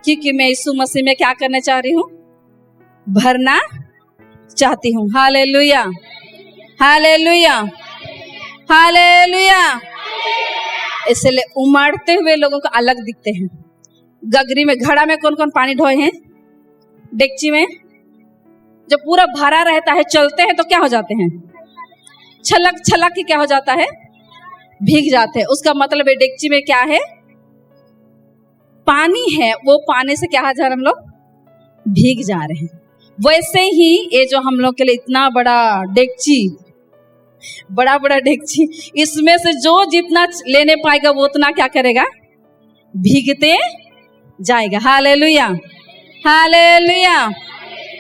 क्योंकि मैं यीशु मसीह में क्या करना चाह रही हूँ, भरना चाहती हूँ। Hallelujah, hallelujah, hallelujah. इसलिए उमड़ते हुए लोगों को अलग दिखते हैं। गगरी में, घड़ा में कौन कौन पानी ढोए हैं? डेगची में जब पूरा भरा रहता है, चलते हैं तो क्या हो जाते हैं? छलक छलक के क्या हो जाता है? भीग जाते हैं। उसका मतलब है डेगची में क्या है? पानी है। वो पानी से क्या जा रहे, हम लोग भीग जा रहे हैं। वैसे ही ये जो हम लोग के लिए इतना बड़ा डेगची, बड़ा बड़ा डेगची, इसमें से जो जितना लेने पाएगा वो उतना क्या करेगा? भीगते जाएगा। Hallelujah, hallelujah.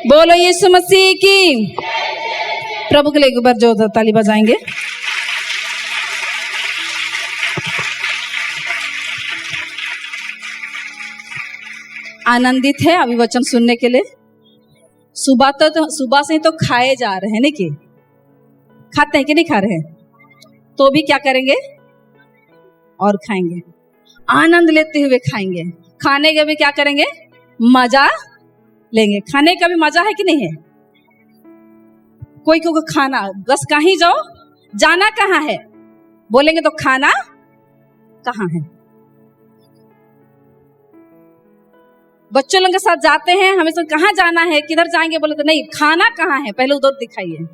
बोलो यीशु मसीह की। प्रभु के लिए एक बार जो ताली बजाएंगे। आनंदित है अभी वचन सुनने के लिए। सुबह से ही तो खाए जा रहे हैं, नहीं कि खाते हैं कि नहीं खा रहे हैं? तो भी क्या करेंगे? और खाएंगे, आनंद लेते हुए खाएंगे। खाने का भी क्या करेंगे? मजा लेंगे। खाने का भी मजा है कि नहीं है? कोई को खाना, बस कहीं जाओ, जाना कहाँ है बोलेंगे तो खाना कहाँ है? बच्चों लोग के साथ जाते हैं, हमें तो कहाँ जाना है, किधर जाएंगे बोले तो नहीं, खाना कहाँ है पहले उधर दिखाइए।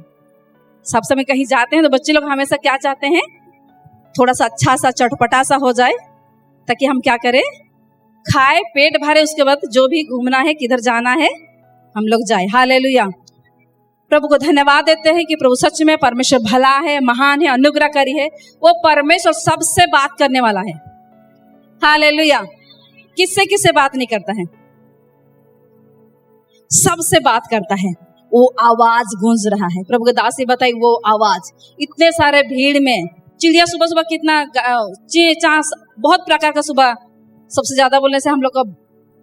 सब समय कहीं जाते हैं तो बच्चे लोग हमेशा क्या चाहते हैं? थोड़ा सा अच्छा सा चटपटा सा हो जाए ताकि हम क्या करें? खाए, पेट भरे, उसके बाद जो भी घूमना है, किधर जाना है, हम लोग जाए। हालेलुया। प्रभु को धन्यवाद देते हैं कि प्रभु सच में परमेश्वर भला है, महान है, अनुग्रहकारी है। वो परमेश्वर सबसे बात करने वाला है। हालेलुया। किससे किससे बात नहीं करता है? सबसे बात करता है। वो आवाज गूंज रहा है। प्रभु के दास बताई वो आवाज, इतने सारे भीड़ में चिड़िया सुबह सुबह कितना चे चांस, बहुत प्रकार का सुबह। सबसे ज्यादा बोलने से हम लोग का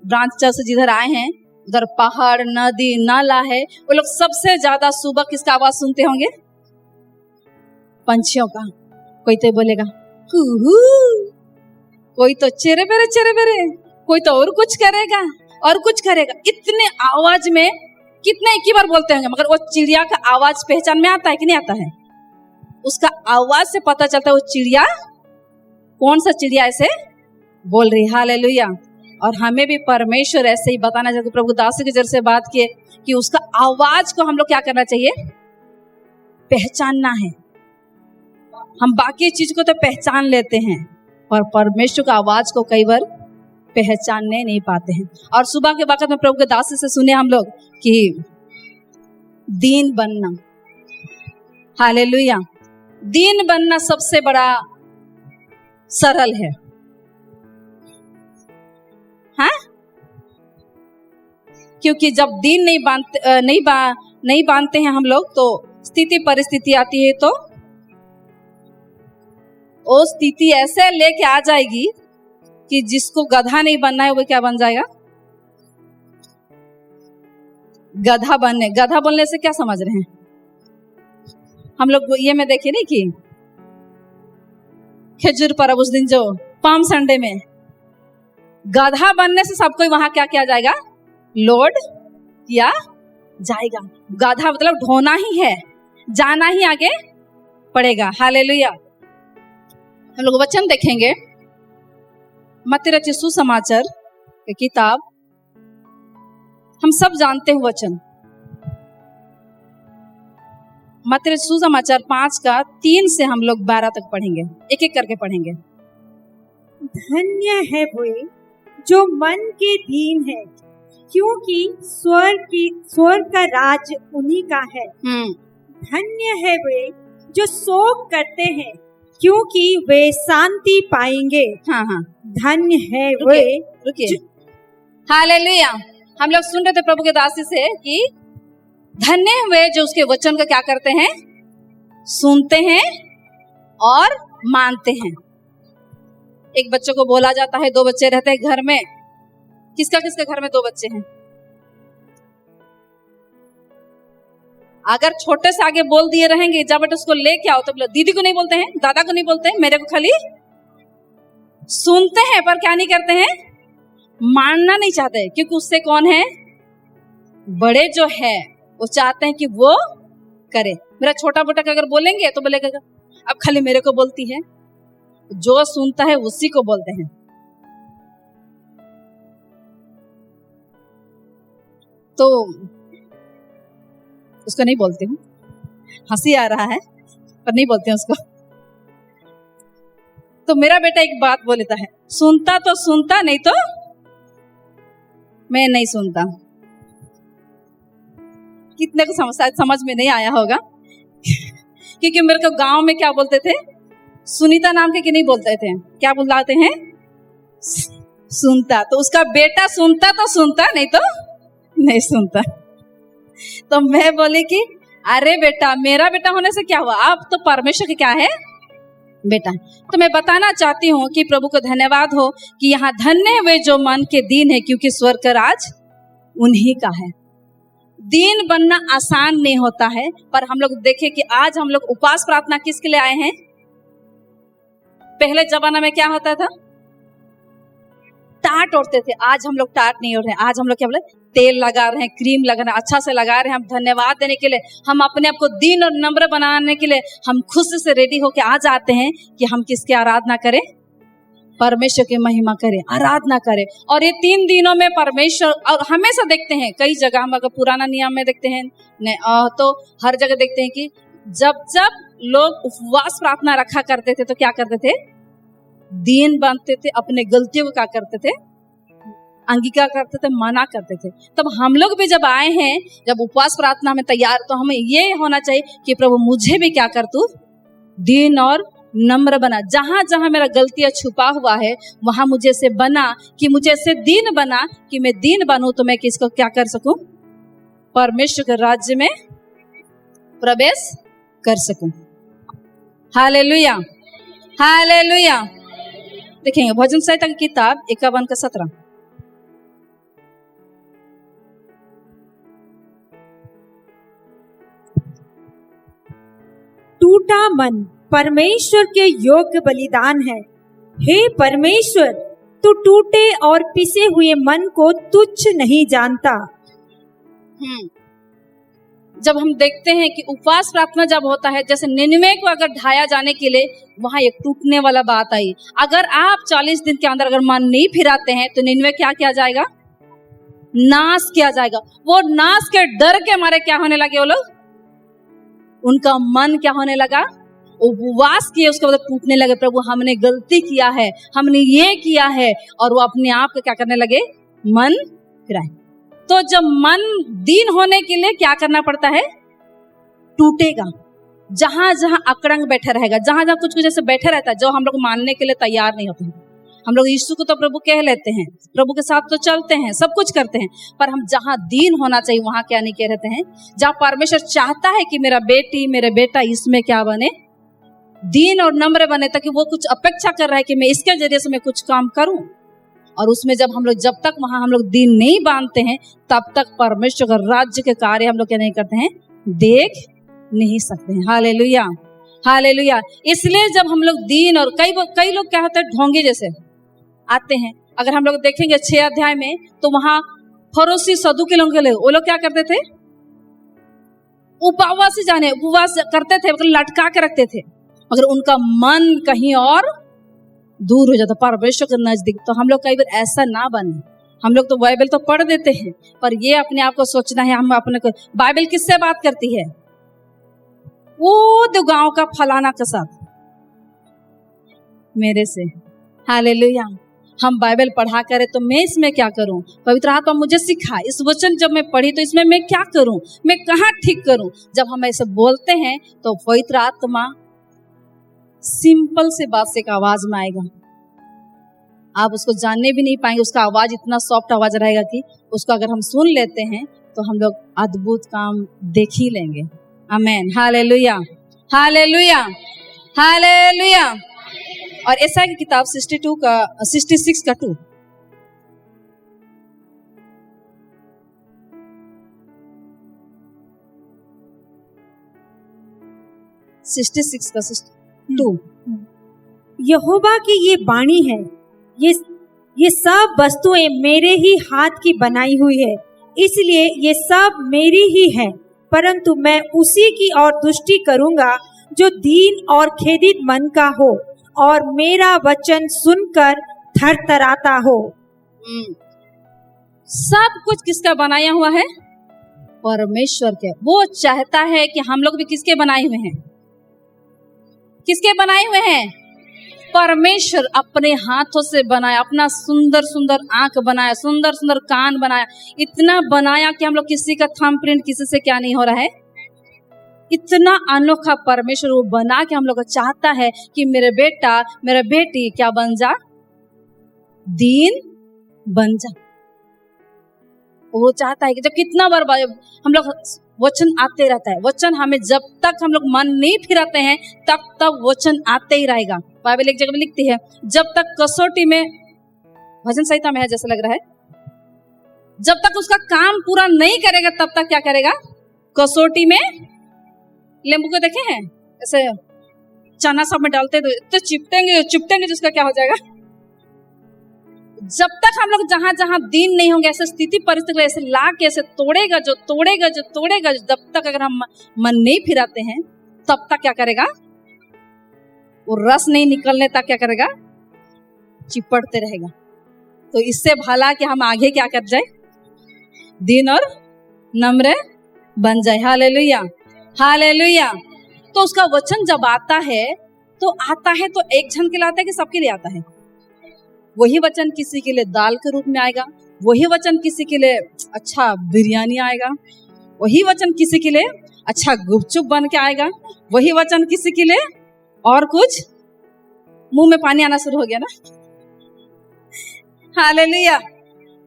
ब्रांच चर्च से जिधर आए हैं उधर पहाड़, नदी, नाला है। वो लोग सबसे ज्यादा सुबह किसका आवाज सुनते होंगे? पंछियों का। कोई तो बोलेगा कुहू, कोई तो चेरे बेरे, कोई तो और कुछ करेगा और कुछ करेगा। इतने आवाज में कितने एक ही बार बोलते होंगे, मगर वो चिड़िया का आवाज पहचान में आता है कि नहीं आता है? उसका आवाज से पता चलता है वो चिड़िया कौन सा चिड़िया ऐसे बोल रही। हालेलुया। और हमें भी परमेश्वर ऐसे ही बताना चाहिए। प्रभु दास के जरिए से बात किए कि उसका आवाज को हम लोग क्या करना चाहिए? पहचानना है। हम बाकी चीज को तो पहचान लेते हैं पर परमेश्वर का आवाज को कई बार पहचानने नहीं पाते हैं। और सुबह के वक्त में प्रभु के दास से सुने हम लोग कि दीन बनना। हालेलुया। दीन बनना सबसे बड़ा सरल है। हाँ, क्योंकि जब दीन नहीं बांधते हैं हम लोग तो स्थिति परिस्थिति आती है तो वो स्थिति ऐसे लेके आ जाएगी कि जिसको गधा नहीं बनना है वो क्या बन जाएगा? गधा बोलने से क्या समझ रहे हैं हम लोग? ये में देखिए नहीं कि खजूर पर उस दिन जो पाम संडे में गधा बनने से सब कोई वहां क्या किया जाएगा? लोड किया जाएगा। गधा मतलब ढोना ही है, जाना ही आगे पड़ेगा। हालेलुया। हम लोग वचन देखेंगे मत्ती रचित सुसमाचार की किताब। हम सब जानते हैं वचन मत्ती रचित सुसमाचार 5 का 3 से हम लोग 12 तक पढ़ेंगे, एक एक करके पढ़ेंगे। धन्य है वे जो मन के दीन है, क्योंकि स्वर्ग का राज उन्हीं का है। धन्य है वे जो शोक करते हैं, क्योंकि वे शांति पाएंगे। हाँ हाँ, धन्य है वे। रुकिए। हालेलुया। हम लोग सुन रहे थे प्रभु के दास से कि धन्य हुए जो उसके वचन का क्या करते हैं? सुनते हैं और मानते हैं। एक बच्चे को बोला जाता है, 2 बच्चे रहते हैं घर में। किसका घर में 2 बच्चे हैं? अगर छोटे से आगे बोल दिए रहेंगे जब बेटा उसको लेके आओ, तो दीदी को नहीं बोलते हैं, दादा को नहीं बोलते हैं, मेरे को खाली सुनते हैं पर क्या नहीं करते हैं? मानना नहीं चाहते, क्योंकि उससे कौन है, बड़े जो है वो चाहते हैं कि वो करे। मेरा छोटा बेटा अगर बोलेंगे तो बोलेगा अब खाली मेरे को बोलती है, जो सुनता है उसी को बोलते हैं। तो उसको नहीं बोलती हूँ, हंसी आ रहा है पर नहीं बोलते हैं उसको। तो मेरा बेटा एक बात बोलता है, सुनता तो सुनता, नहीं तो मैं नहीं सुनता। कितने को समझ में नहीं आया होगा क्योंकि मेरे को गांव में क्या बोलते थे, सुनीता नाम के नहीं बोलते थे, क्या बुलाते हैं, सुनता। तो उसका बेटा सुनता तो सुनता, नहीं तो नहीं सुनता। तो मैं बोली कि अरे बेटा, मेरा बेटा होने से क्या हुआ, आप तो परमेश्वर के क्या है, बेटा। तो मैं बताना चाहती हूँ कि प्रभु को धन्यवाद हो कि यहाँ धन्य है वे जो मन के दीन है, क्योंकि स्वर्ग का राज उन्हीं का है। दीन बनना आसान नहीं होता है, पर हम लोग देखें कि आज हम लोग उपवास प्रार्थना किसके लिए आए हैं। पहले जमाना में क्या होता था, टाट ओढ़ते थे, आज हम लोग टाट नहीं ओढ़ रहे। आज हम लोग क्या बोले, तेल लगा रहे हैं, क्रीम लगा रहे हैं, अच्छा से लगा रहे हैं। हम धन्यवाद देने के लिए, हम अपने आप को दीन और नम्र बनाने के लिए हम खुद से रेडी होके आ जाते हैं कि हम किसकी आराधना करें, परमेश्वर की महिमा करें, आराधना करें। और ये 3 दिनों में परमेश्वर, और हमेशा देखते हैं कई जगह, हम अगर पुराना नियम में देखते हैं तो हर जगह देखते हैं कि जब जब लोग उपवास प्रार्थना रखा करते थे तो क्या करते थे, दीन बनते थे, अपने गलतियों को क्या करते थे, अंगीकार करते थे, मना करते थे। तब हम लोग भी जब आए हैं, जब उपवास प्रार्थना में तैयार, तो हमें ये होना चाहिए कि प्रभु मुझे भी क्या कर, तू दीन और नम्र बना। जहां जहां मेरा गलतियां छुपा हुआ है वहां मुझे से बना, कि मुझे से दीन बना, कि मैं दीन बनूं तो मैं किसको क्या कर सकूं, परमेश्वर के राज्य में प्रवेश कर सकूं। Hallelujah, hallelujah. देखेंगे भजन संहिता की किताब 51 का 17। टूटा मन परमेश्वर के योग्य बलिदान है। हे परमेश्वर, तू टूटे और पिसे हुए मन को तुच्छ नहीं जानता। जब हम देखते हैं कि उपवास प्रार्थना जब होता है, जैसे निनवे को अगर ढाया जाने के लिए वहां एक टूटने वाला बात आई। अगर आप 40 दिन के अंदर अगर मन नहीं फिराते हैं तो निनवे क्या किया जाएगा, नाश किया जाएगा। वो नाश के डर के मारे क्या होने लगे, वो लोग, उनका मन क्या होने लगा, उपवास किए, उसके बाद टूटने लगे। प्रभु हमने गलती किया है, हमने ये किया है, और वो अपने आप को क्या करने लगे, मन फिराए। तो जब मन दीन होने के लिए क्या करना पड़ता है, टूटेगा। जहां जहां अकड़ंग बैठा रहेगा, जहां जहां कुछ कुछ ऐसे बैठे रहता है जो हम लोग मानने के लिए तैयार नहीं होते हैं। हम लोग यीशु को तो प्रभु कह लेते हैं, प्रभु के साथ तो चलते हैं, सब कुछ करते हैं, पर हम जहां दीन होना चाहिए वहां क्या नहीं कह रहते हैं। जहां परमेश्वर चाहता है कि मेरा बेटी, मेरे बेटा इसमें क्या बने, दीन और नम्र बने, ताकि वो कुछ अपेक्षा कर रहा है कि मैं इसके जरिए से मैं कुछ काम करूं। और उसमें जब हम लोग, जब तक वहां हम लोग दीन नहीं बांधते हैं, तब तक परमेश्वर का राज्य के कार्य हम लोग क्या नहीं करते हैं, देख नहीं सकते हैं। Hallelujah, hallelujah. इसलिए जब हम लोग दीन, और कई लोग क्या होते हैं, ढोंगे जैसे आते हैं। अगर हम लोग देखेंगे 6 अध्याय में, तो वहां फरोसी सदूकी लोग के लिए, वो लोग क्या करते थे, उपवास करते थे, मतलब लटका के रखते थे, मगर उनका मन कहीं और दूर हो जाता, परमेश्वर के नजदीक। तो हम लोग कई बार ऐसा ना बने। हम लोग तो बाइबल तो पढ़ देते हैं, पर ये अपने आप को सोचना है, हम अपने को, बाइबल किससे बात करती है, वो दो गांव का फलाना के साथ, मेरे से। हालेलुया। हम बाइबल पढ़ा करें तो मैं इसमें क्या करूं, पवित्र आत्मा मुझे सिखा, इस वचन जब मैं पढ़ी तो इसमें मैं क्या करूं, मैं कहाँ ठीक करूं। जब हम ऐसे बोलते हैं तो पवित्र आत्मा सिंपल से बात से एक आवाज में आएगा, आप उसको जानने भी नहीं पाएंगे। उसका आवाज इतना सॉफ्ट आवाज रहेगा कि उसको अगर हम सुन लेते हैं तो हम लोग अद्भुत काम देख ही लेंगे। आमेन, हालेलुया, हालेलुया, हालेलुया। और ऐसा की किताब 66 का 2, का 2। यहोवा की ये वाणी है, ये सब वस्तुएं मेरे ही हाथ की बनाई हुई है, इसलिए ये सब मेरी ही है। परंतु मैं उसी की ओर दृष्टि करूंगा जो दीन और खेदित मन का हो और मेरा वचन सुनकर थरथराता हो। सब कुछ किसका बनाया हुआ है? परमेश्वर के। वो चाहता है कि हम लोग भी किसके बनाए हुए हैं? किसके बनाए हुए हैं? परमेश्वर अपने हाथों से बनाया, अपना सुंदर सुंदर आंख बनाया, सुंदर सुंदर कान बनाया, इतना बनाया कि हम लोग किसी का थंब प्रिंट किसी से क्या नहीं हो रहा है। इतना अनोखा परमेश्वर वो बना के हम लोग को चाहता है कि मेरे बेटा मेरा बेटी क्या बन जा? दीन बन जा। वो चाहता है कि जब कितना बार हम लोग वचन आते रहता है, वचन हमें जब तक हम लोग मन नहीं फिराते हैं तब तक वचन आते ही रहेगा। बाइबल एक जगह में लिखती है, जब तक कसौटी में, भजन संहिता में है जैसा लग रहा है, जब तक उसका काम पूरा नहीं करेगा तब तक क्या करेगा? कसौटी में नींबू को देखे हैं ऐसे चना सब में डालते तो चिपटेंगे जिसका क्या हो जाएगा। जब तक हम लोग जहां जहां दीन नहीं होंगे, ऐसे स्थिति परिस्थिति ऐसे ला के ऐसे तोड़ेगा, जब तक अगर हम मन नहीं फिराते हैं तब तक क्या करेगा? वो रस नहीं निकलने तक क्या करेगा? चिपटते रहेगा। तो इससे भला कि हम आगे क्या कर जाए? दीन और नम्र बन जाए। Hallelujah, hallelujah. तो उसका वचन जब आता है तो एक जन के लिए आता है कि सबके लिए आता है? वही वचन किसी के लिए दाल के रूप में आएगा, वही वचन किसी के लिए अच्छा बिरयानी आएगा, वही वचन किसी के लिए अच्छा गुपचुप बन के आएगा, वही वचन किसी के लिए और कुछ। मुंह में पानी आना शुरू हो गया ना। हालेलुया।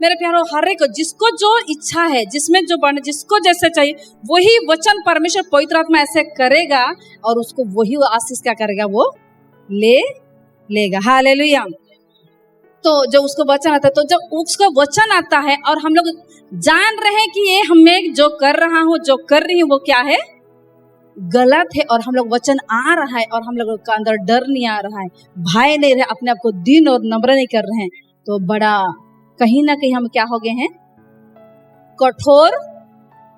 मेरे प्यारो, हर एक जिसको जो इच्छा है, जिसमें जो बन, जिसको जैसे चाहिए वही वचन परमेश्वर पवित्र आत्मा ऐसे करेगा और उसको वही आशीष क्या करेगा? वो लेगा। हालेलुया। तो जो उसको वचन आता है, तो जब उसका वचन आता है और हम लोग जान रहे हैं कि ये हमें जो कर रहा हूं, जो कर रही हूं वो क्या है? गलत है, और हम लोग वचन आ रहा है और हम लोग का अंदर डर नहीं आ रहा है, भय नहीं रहे, अपने आप को दीन और नम्र नहीं कर रहे हैं, तो बड़ा कहीं ना कहीं हम क्या हो गए हैं? कठोर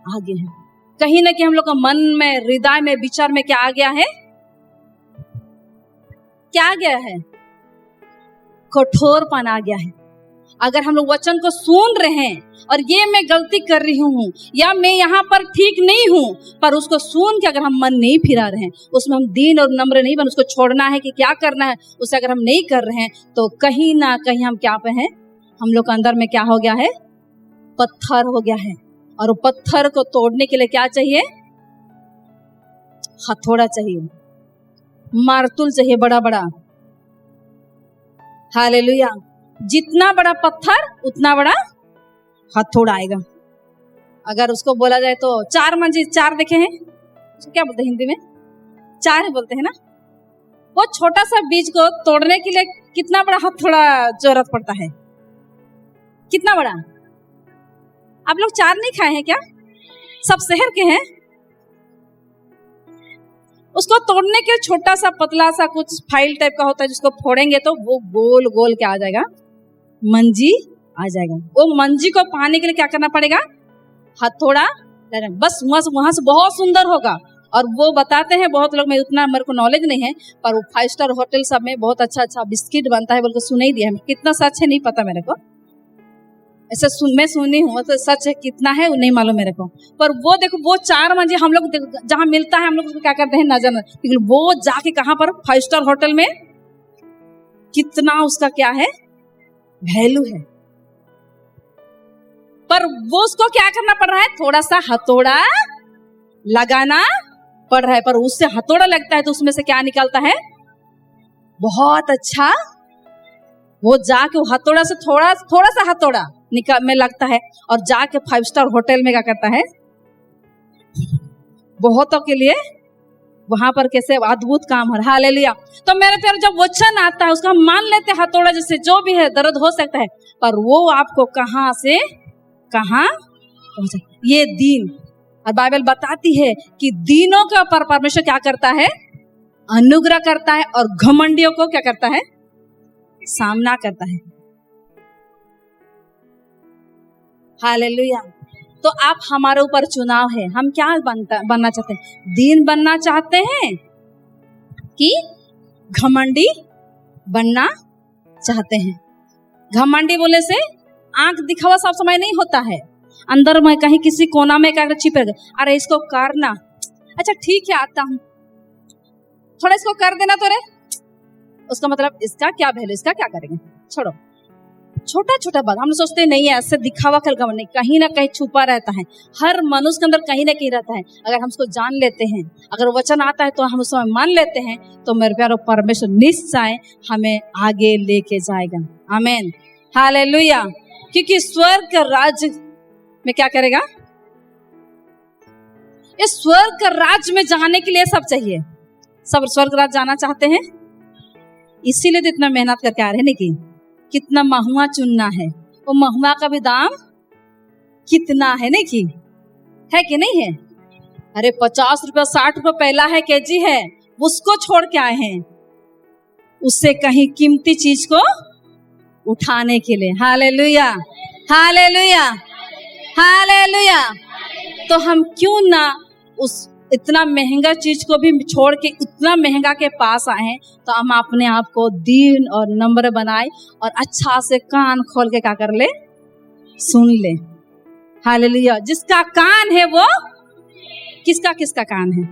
आ गए हैं। कहीं ना कहीं हम लोग का मन में, हृदय में, विचार में क्या आ गया है? क्या आ गया है? कठोरपन आ गया है। अगर हम लोग वचन को सुन रहे हैं और ये मैं गलती कर रही हूँ या मैं यहाँ पर ठीक नहीं हूँ, पर उसको सुन के अगर हम मन नहीं फिरा रहे हैं, उसमें हम दीन और नम्र नहीं बन, उसको छोड़ना है कि क्या करना है, उसे अगर हम नहीं कर रहे हैं तो कहीं ना कहीं हम क्या पे हैं? हम लोग के अंदर में क्या हो गया है? पत्थर हो गया है। और वो पत्थर को तोड़ने के लिए क्या चाहिए? हथौड़ा चाहिए, मारतुल चाहिए, बड़ा बड़ा। हालेलुया। जितना बड़ा पत्थर उतना बड़ा हथौड़ा आएगा। अगर उसको बोला जाए तो 4 मंजिल, 4 देखे हैं उसको क्या बोलते हैं हिंदी में? 4 ही बोलते हैं ना। वो छोटा सा बीज को तोड़ने के लिए कितना बड़ा हथौड़ा जरूरत पड़ता है? कितना बड़ा? आप लोग 4 नहीं खाए हैं क्या? सब शहर के हैं। उसको तोड़ने के छोटा सा पतला सा कुछ फाइल टाइप का होता है, जिसको फोड़ेंगे तो वो गोल गोल क्या आ जाएगा? मंजी आ जाएगा। वो मंजी को पाने के लिए क्या करना पड़ेगा? हथौड़ा। बस वहां से बहुत सुंदर होगा। और वो बताते हैं, बहुत लोग, में उतना मेरे को नॉलेज नहीं है, पर वो 5 स्टार होटल सब में बहुत अच्छा अच्छा बिस्किट बनता है बोल के सुना ही दिया है। कितना सच है नहीं पता मेरे को, ऐसा मैं सुनी हूँ, तो सच है कितना है वो नहीं मालूम मेरे को। पर वो देखो, वो 4 मंजिल हम लोग जहाँ मिलता है हम लोग उसको क्या करते हैं नजर, लेकिन वो जाके कहाँ पर? 5 स्टार होटल में कितना उसका क्या है? वैल्यू है। पर वो उसको क्या करना पड़ रहा है? थोड़ा सा हथौड़ा लगाना पड़ रहा है। पर उससे हथौड़ा लगता है तो उसमें से क्या निकलता है? बहुत अच्छा। वो जाके वो हथौड़ा से थोड़ा सा हथौड़ा में लगता है और जाके 5 स्टार होटल में क्या करता है? बहुतों के लिए वहां पर कैसे अद्भुत काम है। हालेलुया। तो मेरे प्यारे, जब वचन आता है उसका हम मान लेते हैं हथौड़ा, जैसे जो भी है दर्द हो सकता है, पर वो आपको कहां से कहां पहुंचा? ये दीन। और बाइबल बताती है कि दीनों के ऊपर परमेश्वर क्या करता है? अनुग्रह करता है, और घमंडियों को क्या करता है? सामना करता है। हालेलुया। तो आप हमारे ऊपर चुनाव है, हम क्या बनना चाहते हैं? दीन बनना चाहते हैं कि घमंडी बनना चाहते हैं? घमंडी बोले से आंख दिखावा सब समय नहीं होता है, अंदर में कहीं किसी कोना में क्या छिपे, अरे इसको करना, अच्छा ठीक है आता हूं, थोड़ा इसको कर देना तो रे, उसका मतलब इसका क्या वैल्यू, इसका क्या करेंगे, छोड़ो। छोटा छोटा बात हम सोचते नहीं है, ऐसे दिखावा कर नहीं, कहीं ना कहीं छुपा रहता है, हर मनुष्य के अंदर कहीं ना कहीं रहता है। अगर हम उसको जान लेते हैं, अगर वचन आता है तो हम उसको मान लेते हैं, तो मेरे प्यारो परमेश्वर निश्चय हमें आगे लेके जाएगा। आमीन, हालेलुया। क्योंकि स्वर्ग का राज्य में क्या करेगा? इस स्वर्ग का राज्य में जाने के लिए सब चाहिए, सब स्वर्ग राज्य जाना चाहते हैं, इसीलिए तो इतना मेहनत करके आ रहे हैं। नहीं कि कितना महुआ चुनना है, वो महुआ का भी दाम कितना है, नहीं कि नहीं है? अरे 50 रुपया 60 रुपया पहला है केजी है, उसको छोड़ के आए हैं उससे कहीं कीमती चीज को उठाने के लिए। Hallelujah, hallelujah, hallelujah. तो हम क्यों ना उस इतना महंगा चीज को भी छोड़ के उतना महंगा के पास आए हैं, तो हम अपने आप को दीन और नम्र बनाए और अच्छा से कान खोल के क्या कर ले, सुन ले। हालेलुया। जिसका कान है वो किसका कान है?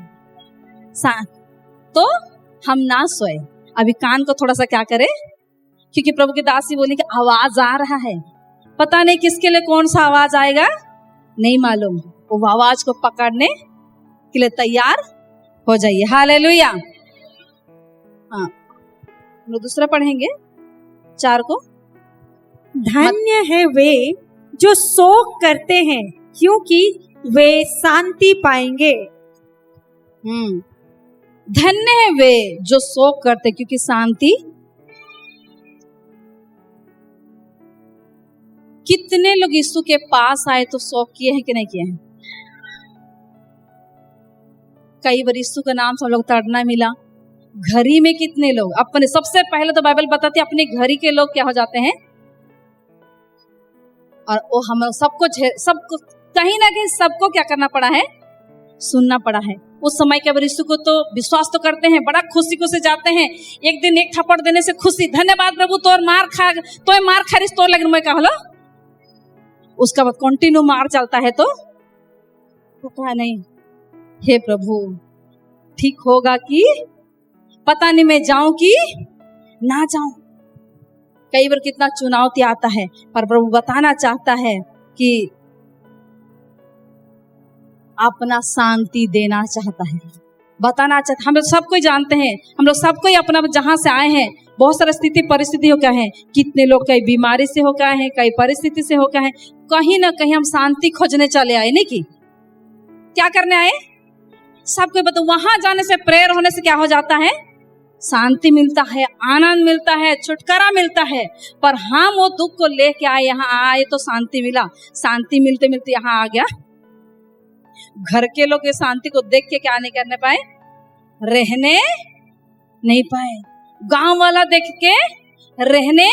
तो हम ना सोए, अभी कान को थोड़ा सा क्या करे, क्योंकि प्रभु की दासी बोली कि आवाज आ रहा है, पता नहीं किसके लिए कौन सा आवाज आएगा नहीं मालूम, वो आवाज को पकड़ने के लिए तैयार हो जाइए। हालेलुया। हाँ, हम लोग दूसरा पढ़ेंगे 4 को। धन्य है वे जो शोक करते हैं, क्योंकि वे शांति पाएंगे। धन्य है वे जो शोक करते, क्योंकि शांति। कितने लोग यीशु के पास आए तो शोक किए हैं कि नहीं किए हैं? कई बार यीशु का नाम सब लोग तड़ना मिला। घरी में कितने लोग अपने, सबसे पहले तो बाइबल बताती है अपने घरी के लोग क्या हो जाते हैं, और वो हम सबको कहीं ना कहीं सबको क्या करना पड़ा है, सुनना पड़ा है। उस समय के यीशु को तो विश्वास तो करते हैं, बड़ा खुशी से जाते हैं, एक दिन एक थप्पड़ देने से खुशी, धन्यवाद प्रभु तोर मार खा रिस तोर लगे मैं कहलो। उसका बाद कंटिन्यू मार चलता है, तो पता नहीं हे प्रभु ठीक होगा कि पता नहीं, मैं जाऊं कि ना जाऊं। कई बार कितना चुनौती आता है, पर प्रभु बताना चाहता है कि अपना शांति देना चाहता है, बताना चाहता। हम लोग सबको जानते हैं, हम लोग सबको अपना जहां से आए हैं, बहुत सारी स्थिति परिस्थिति हो गए हैं, कितने लोग कई बीमारी से हो गए हैं, कई परिस्थिति से हो गए हैं, कहीं ना कहीं हम शांति खोजने चले आए, नहीं कि क्या करने आए? सबको बता, वहां जाने से, प्रेयर होने से क्या हो जाता है? शांति मिलता है, आनंद मिलता है, छुटकारा मिलता है। पर हम वो दुख को लेके आए, यहाँ आए तो शांति मिला, शांति मिलते मिलते यहाँ आ गया। घर के लोग ये शांति को देख के क्या नहीं करने पाए, रहने नहीं पाए। गांव वाला देख के रहने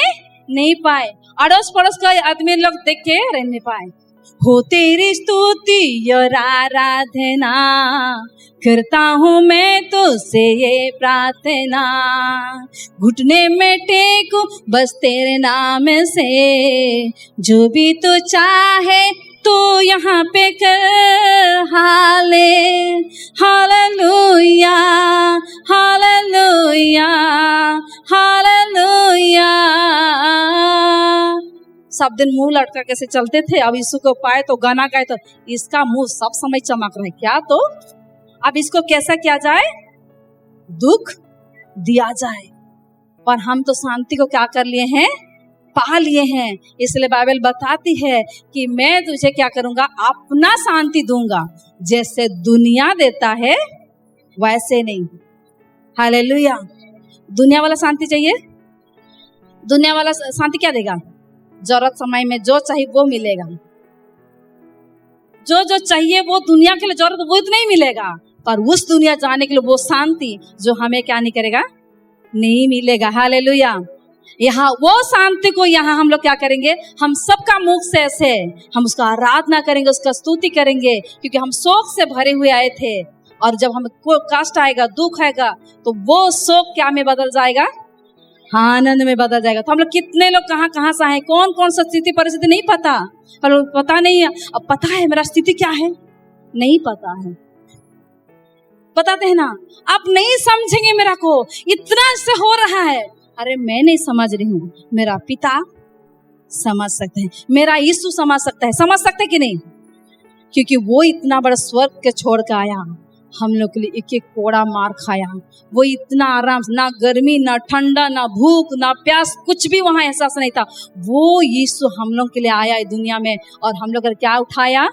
नहीं पाए, अड़ोस पड़ोस का आदमी लोग देख के रह नहीं पाए। हो तेरी स्तुति और आराधना करता हूँ मैं तुझसे ये प्रार्थना, घुटने में टेकू बस तेरे नाम से, जो भी तू चाहे तो यहाँ पे कर। Hallelujah, hallelujah, hallelujah. सब दिन मुंह लटका कैसे चलते थे, अब यीशु को पाए तो गाना गाए तो इसका मुंह सब समय चमक रहा है क्या, तो अब इसको कैसा किया जाए, दुख दिया जाए। पर हम तो शांति को क्या कर लिए हैं, पा लिए हैं। इसलिए बाइबल बताती है कि मैं तुझे क्या करूंगा, अपना शांति दूंगा, जैसे दुनिया देता है वैसे नहीं। हालेलुया। दुनिया वाला शांति चाहिए, दुनिया वाला शांति क्या देगा, जरूरत समय में जो चाहिए वो मिलेगा, जो जो चाहिए वो दुनिया के लिए जरूरत वो नहीं मिलेगा, पर उस दुनिया जाने के लिए वो शांति जो हमें क्या नहीं करेगा, नहीं मिलेगा। हालेलुया। यहाँ वो शांति को यहाँ हम लोग क्या करेंगे, हम सबका मुख से ऐसे हम उसका आराधना करेंगे, उसका स्तुति करेंगे, क्योंकि हम शोक से भरे हुए आए थे। और जब हमें कोई कष्ट आएगा, दुख आएगा, तो वो शोक क्या में बदल जाएगा, आनंद में बदल जाएगा। तो हम लोग कितने लोग कहाँ से आए, कौन कौन सा स्थिति परिस्थिति नहीं पता, हम लोग पता नहीं है। अब पता है मेरा स्थिति क्या है, नहीं पता है, बताते हैं ना, आप नहीं समझेंगे मेरा को, इतना से हो रहा है। अरे मैं नहीं समझ रही हूँ, मेरा पिता समझ सकते हैं, मेरा यीशु समझ सकता है। समझ सकते कि नहीं, क्योंकि वो इतना बड़ा स्वर्ग के छोड़ के आया, हम लोग के लिए एक एक कोड़ा मार खाया। वो इतना आराम, ना गर्मी, ना ठंडा, ना भूख, ना प्यास, कुछ भी वहां एहसास नहीं था। वो यीशु हम लोग के लिए आया इस दुनिया में, और हम लोग क्या उठाया,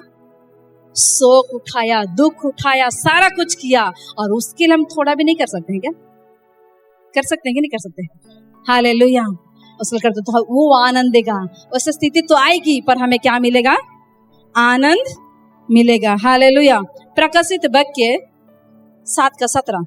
शोक उठाया, दुख उठाया, सारा कुछ किया। और उसके लिए हम थोड़ा भी नहीं कर सकते हैं क्या? कर सकते हैं कि नहीं कर सकते? हालेलुया। उसको करते तो वो आनंद देगा। वैसे स्थिति तो आएगी, पर हमें क्या मिलेगा, आनंद मिलेगा। हालेलुया। प्रकाशित वाक्य 7:17।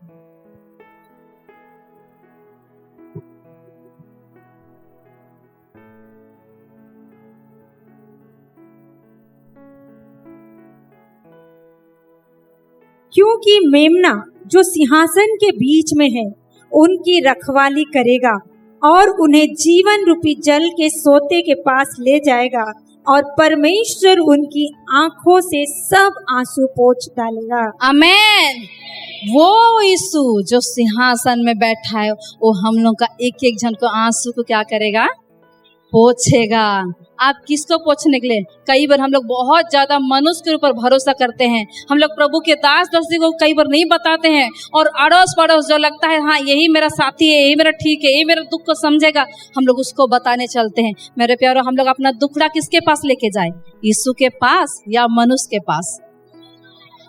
क्योंकि मेमना जो सिंहासन के बीच में है उनकी रखवाली करेगा और उन्हें जीवन रूपी जल के सोते के पास ले जाएगा, और परमेश्वर उनकी आंखों से सब आंसू पोंछ डालेगा। आमेन। वो यीशु जो सिंहासन में बैठा है, वो हम लोग का एक एक जन को आंसू को क्या करेगा, पोंछेगा। आप किसको पोंछने के लिए? कई बार हम लोग बहुत ज्यादा मनुष्य के ऊपर भरोसा करते हैं, हम लोग प्रभु के दास दासी को कई बार नहीं बताते हैं, और अड़ोस पड़ोस जो लगता है हाँ यही मेरा साथी है, यही मेरा ठीक है, यही मेरा दुख को समझेगा, हम लोग उसको बताने चलते हैं। मेरे प्यारो, हम लोग अपना दुखड़ा किसके पास लेके जाए, यीशु के पास या मनुष्य के पास?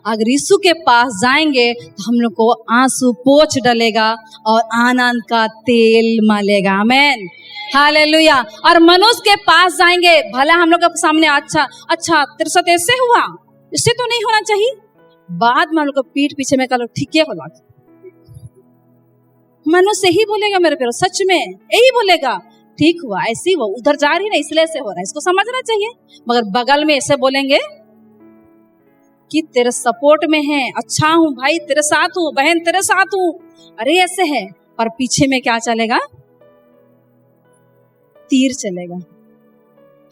अगर यीशु के पास जाएंगे तो हम लोग को आंसू पोंछ डलेगा और आनंद का तेल मलेगा। आमेन, हालेलुया। और मनुष्य के पास जाएंगे, भला हम लोग के सामने अच्छा तेरे साथ ऐसे हुआ, इससे तो नहीं होना चाहिए, बाद में हम लोग को पीठ पीछे में कल ठीक है बोला, मनुष्य ही बोलेगा मेरे प्यारो, सच में यही बोलेगा, ठीक हुआ, ऐसे ही वो उधर जा रही ना इसलिए ऐसे हो रहा है, इसको समझना चाहिए। मगर बगल में ऐसे बोलेंगे कि तेरे सपोर्ट में है, अच्छा हूं भाई, तेरे साथ हूं, बहन तेरे साथ हूं, अरे ऐसे है, पर पीछे में क्या चलेगा, तीर चलेगा।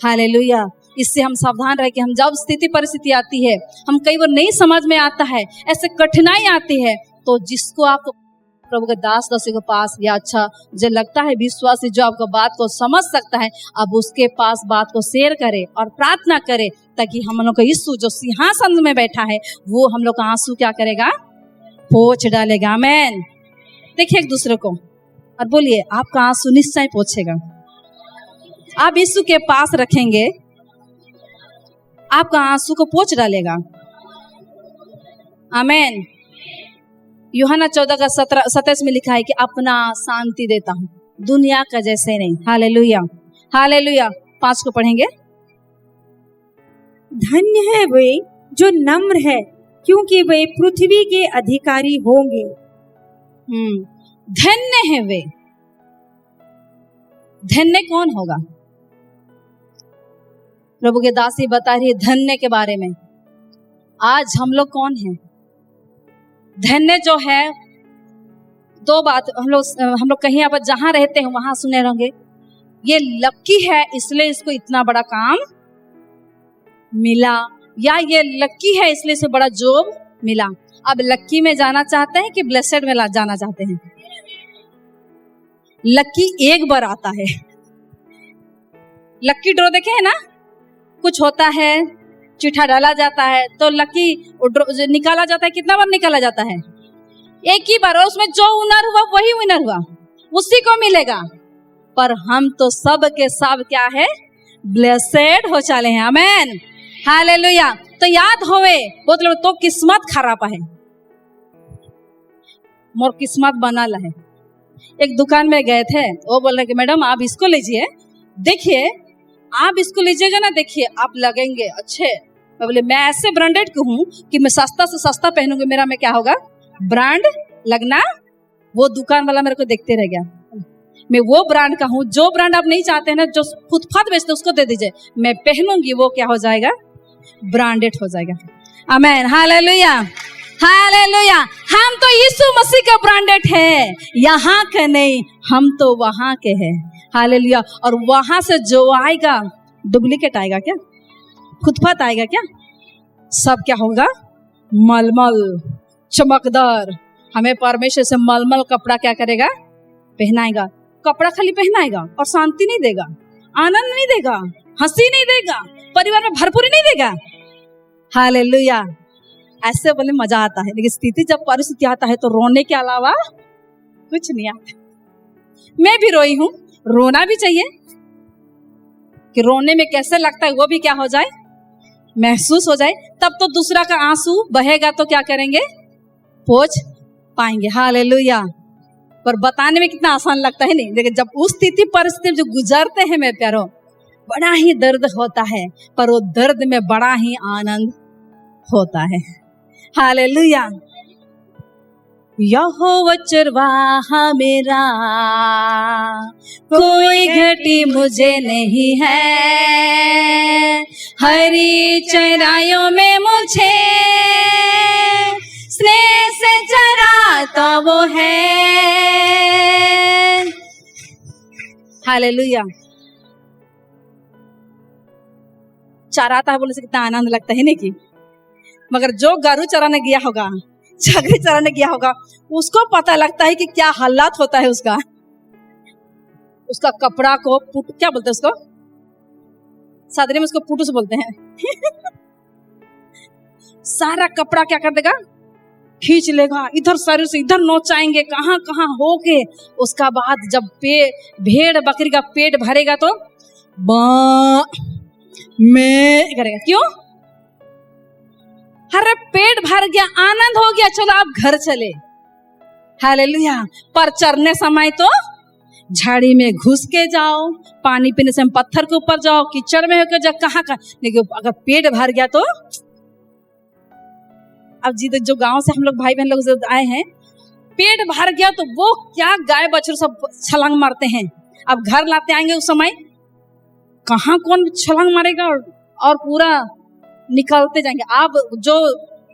हालेलुया। इससे हम सावधान रहे कि हम जब स्थिति परिस्थिति आती है, हम कई बार नहीं समझ में आता है, ऐसे कठिनाई आती है, तो जिसको आप प्रभु के दास दासी के पास, या अच्छा जो लगता है विश्वासी जो आपको बात को समझ सकता है, अब उसके पास बात को शेयर करे और प्रार्थना करे, ताकि हम लोग का यीशु जो सिंहासन में बैठा है वो हम लोग का आंसू क्या करेगा, पोंछ डालेगा। आमेन। देखिए एक दूसरे को और बोलिए, आपका आंसू निश्चय पोंछेगा। आप यीशु के पास रखेंगे, आपका आंसू को पोंछ डालेगा। आमेन। यूहन्ना 14:27 में लिखा है कि अपना शांति देता हूं, दुनिया का जैसे नहीं। Hallelujah, hallelujah. 5 को पढ़ेंगे। धन्य है वे जो नम्र है, क्योंकि वे पृथ्वी के अधिकारी होंगे। धन्य है वे। धन्य कौन होगा? प्रभु के दासी बता रही है धन्य के बारे में। आज हम लोग कौन हैं? धन्य जो है, 2 बात हम लोग कहीं आप जहां रहते हैं वहां सुने होंगे, ये लक्की है इसलिए इसको इतना बड़ा काम मिला, या ये लक्की है इसलिए इसे बड़ा जॉब मिला। अब लक्की में जाना चाहते हैं कि ब्लेसेड में जाना चाहते हैं? लक्की एक बार आता है। लक्की ड्रॉ देखे है ना, कुछ होता है, चिट्ठा डाला जाता है, तो लकी निकाला जाता है। कितना बार निकाला जाता है? एक ही बार। और उसमें जो विनर हुआ वही विनर हुआ, उसी को मिलेगा। पर हम तो सब के सब क्या है, ब्लेसेड हो चले हैं। आमेन, हालेलुया। तो याद होवे, बहुत लोग तो किस्मत खराब है, मोर किस्मत बनल है। एक दुकान में गए थे, वो बोल रहे कि मैडम आप इसको लीजिए, देखिए आप इसको लीजिएगा ना, देखिए आप लगेंगे अच्छे। मैं बोले मैं ऐसे ब्रांडेड की हूँ कि मैं सस्ता से सस्ता पहनूंगी, मेरा में क्या होगा, ब्रांड लगना। वो दुकान वाला मेरे को देखते रह गया, मैं वो ब्रांड का हूँ। जो ब्रांड आप नहीं चाहते हैं ना, जो फुटपाथ बेचते उसको दे दीजिए, मैं पहनूंगी, वो क्या हो जाएगा? ब्रांडेड हो जाएगा। आमेन, हालेलुया, हालेलुया। हम तो यीशु मसीह का ब्रांडेड है, यहाँ के नहीं, हम तो वहां के हैं। हालेलुया। और वहां से जो आएगा डुप्लीकेट आएगा क्या? फुटपाथ आएगा क्या? सब क्या होगा? मलमल, चमकदार। हमें परमेश्वर से मलमल कपड़ा क्या करेगा? पहनाएगा। कपड़ा खाली पहनाएगा और शांति नहीं देगा, आनंद नहीं देगा, हंसी नहीं देगा, परिवार में भरपूरी नहीं देगा। हालेलुया। ऐसे बोले मजा आता है, लेकिन स्थिति जब परिस्थिति आता है तो रोने के अलावा कुछ नहीं आता। मैं भी रोई हूं, रोना भी चाहिए कि रोने में कैसे लगता है वो भी क्या हो जाए, महसूस हो जाए। तब तो दूसरा का आंसू बहेगा तो क्या करेंगे? पोंछ पाएंगे। हालेलुया। पर बताने में कितना आसान लगता है, नहीं? लेकिन जब उस स्थिति परिस्थिति में जो गुजरते हैं मेरे प्यारों, बड़ा ही दर्द होता है, पर वो दर्द में बड़ा ही आनंद होता है। हालेलुया। यहोवा चरवाहा मेरा, कोई घटी मुझे नहीं है, हरी चराइयों में मुझे स्नेह से चराता वो है। हालेलुया। चराता है बोले से कितना आनंद लगता है, नहीं कि? मगर जो गारू चराने गया होगा, छागरी चराने गया होगा, उसको पता लगता है कि क्या हालात होता है उसका। उसका कपड़ा को क्या बोलते हैं उसको? सादरी में उसको पुटूस बोलते हैं। सारा कपड़ा क्या कर देगा? खींच लेगा, इधर शरीर से इधर नोचाएंगे, कहां कहां होके। उसका बाद जब भेड़ बकरी का पेट भरेगा तो मैं करेगा। क्यों? अरे पेट भर गया, आनंद हो गया, चलो आप घर चले। हालेलुया। पर चरने समय तो झाड़ी में घुस के जाओ, पानी पीने से पत्थर के ऊपर जाओ, कीचड़ में होकर जाओ, कहाँ। लेकिन अगर पेट भर गया तो अब जी जो गांव से हम लोग भाई बहन लोग आए हैं, पेट भर गया तो वो क्या गाय बछड़े सब छलांग मारते हैं। अब घर लाते आएंगे उस समय कहाँ कौन छलांग मारेगा और पूरा निकलते जाएंगे। आप जो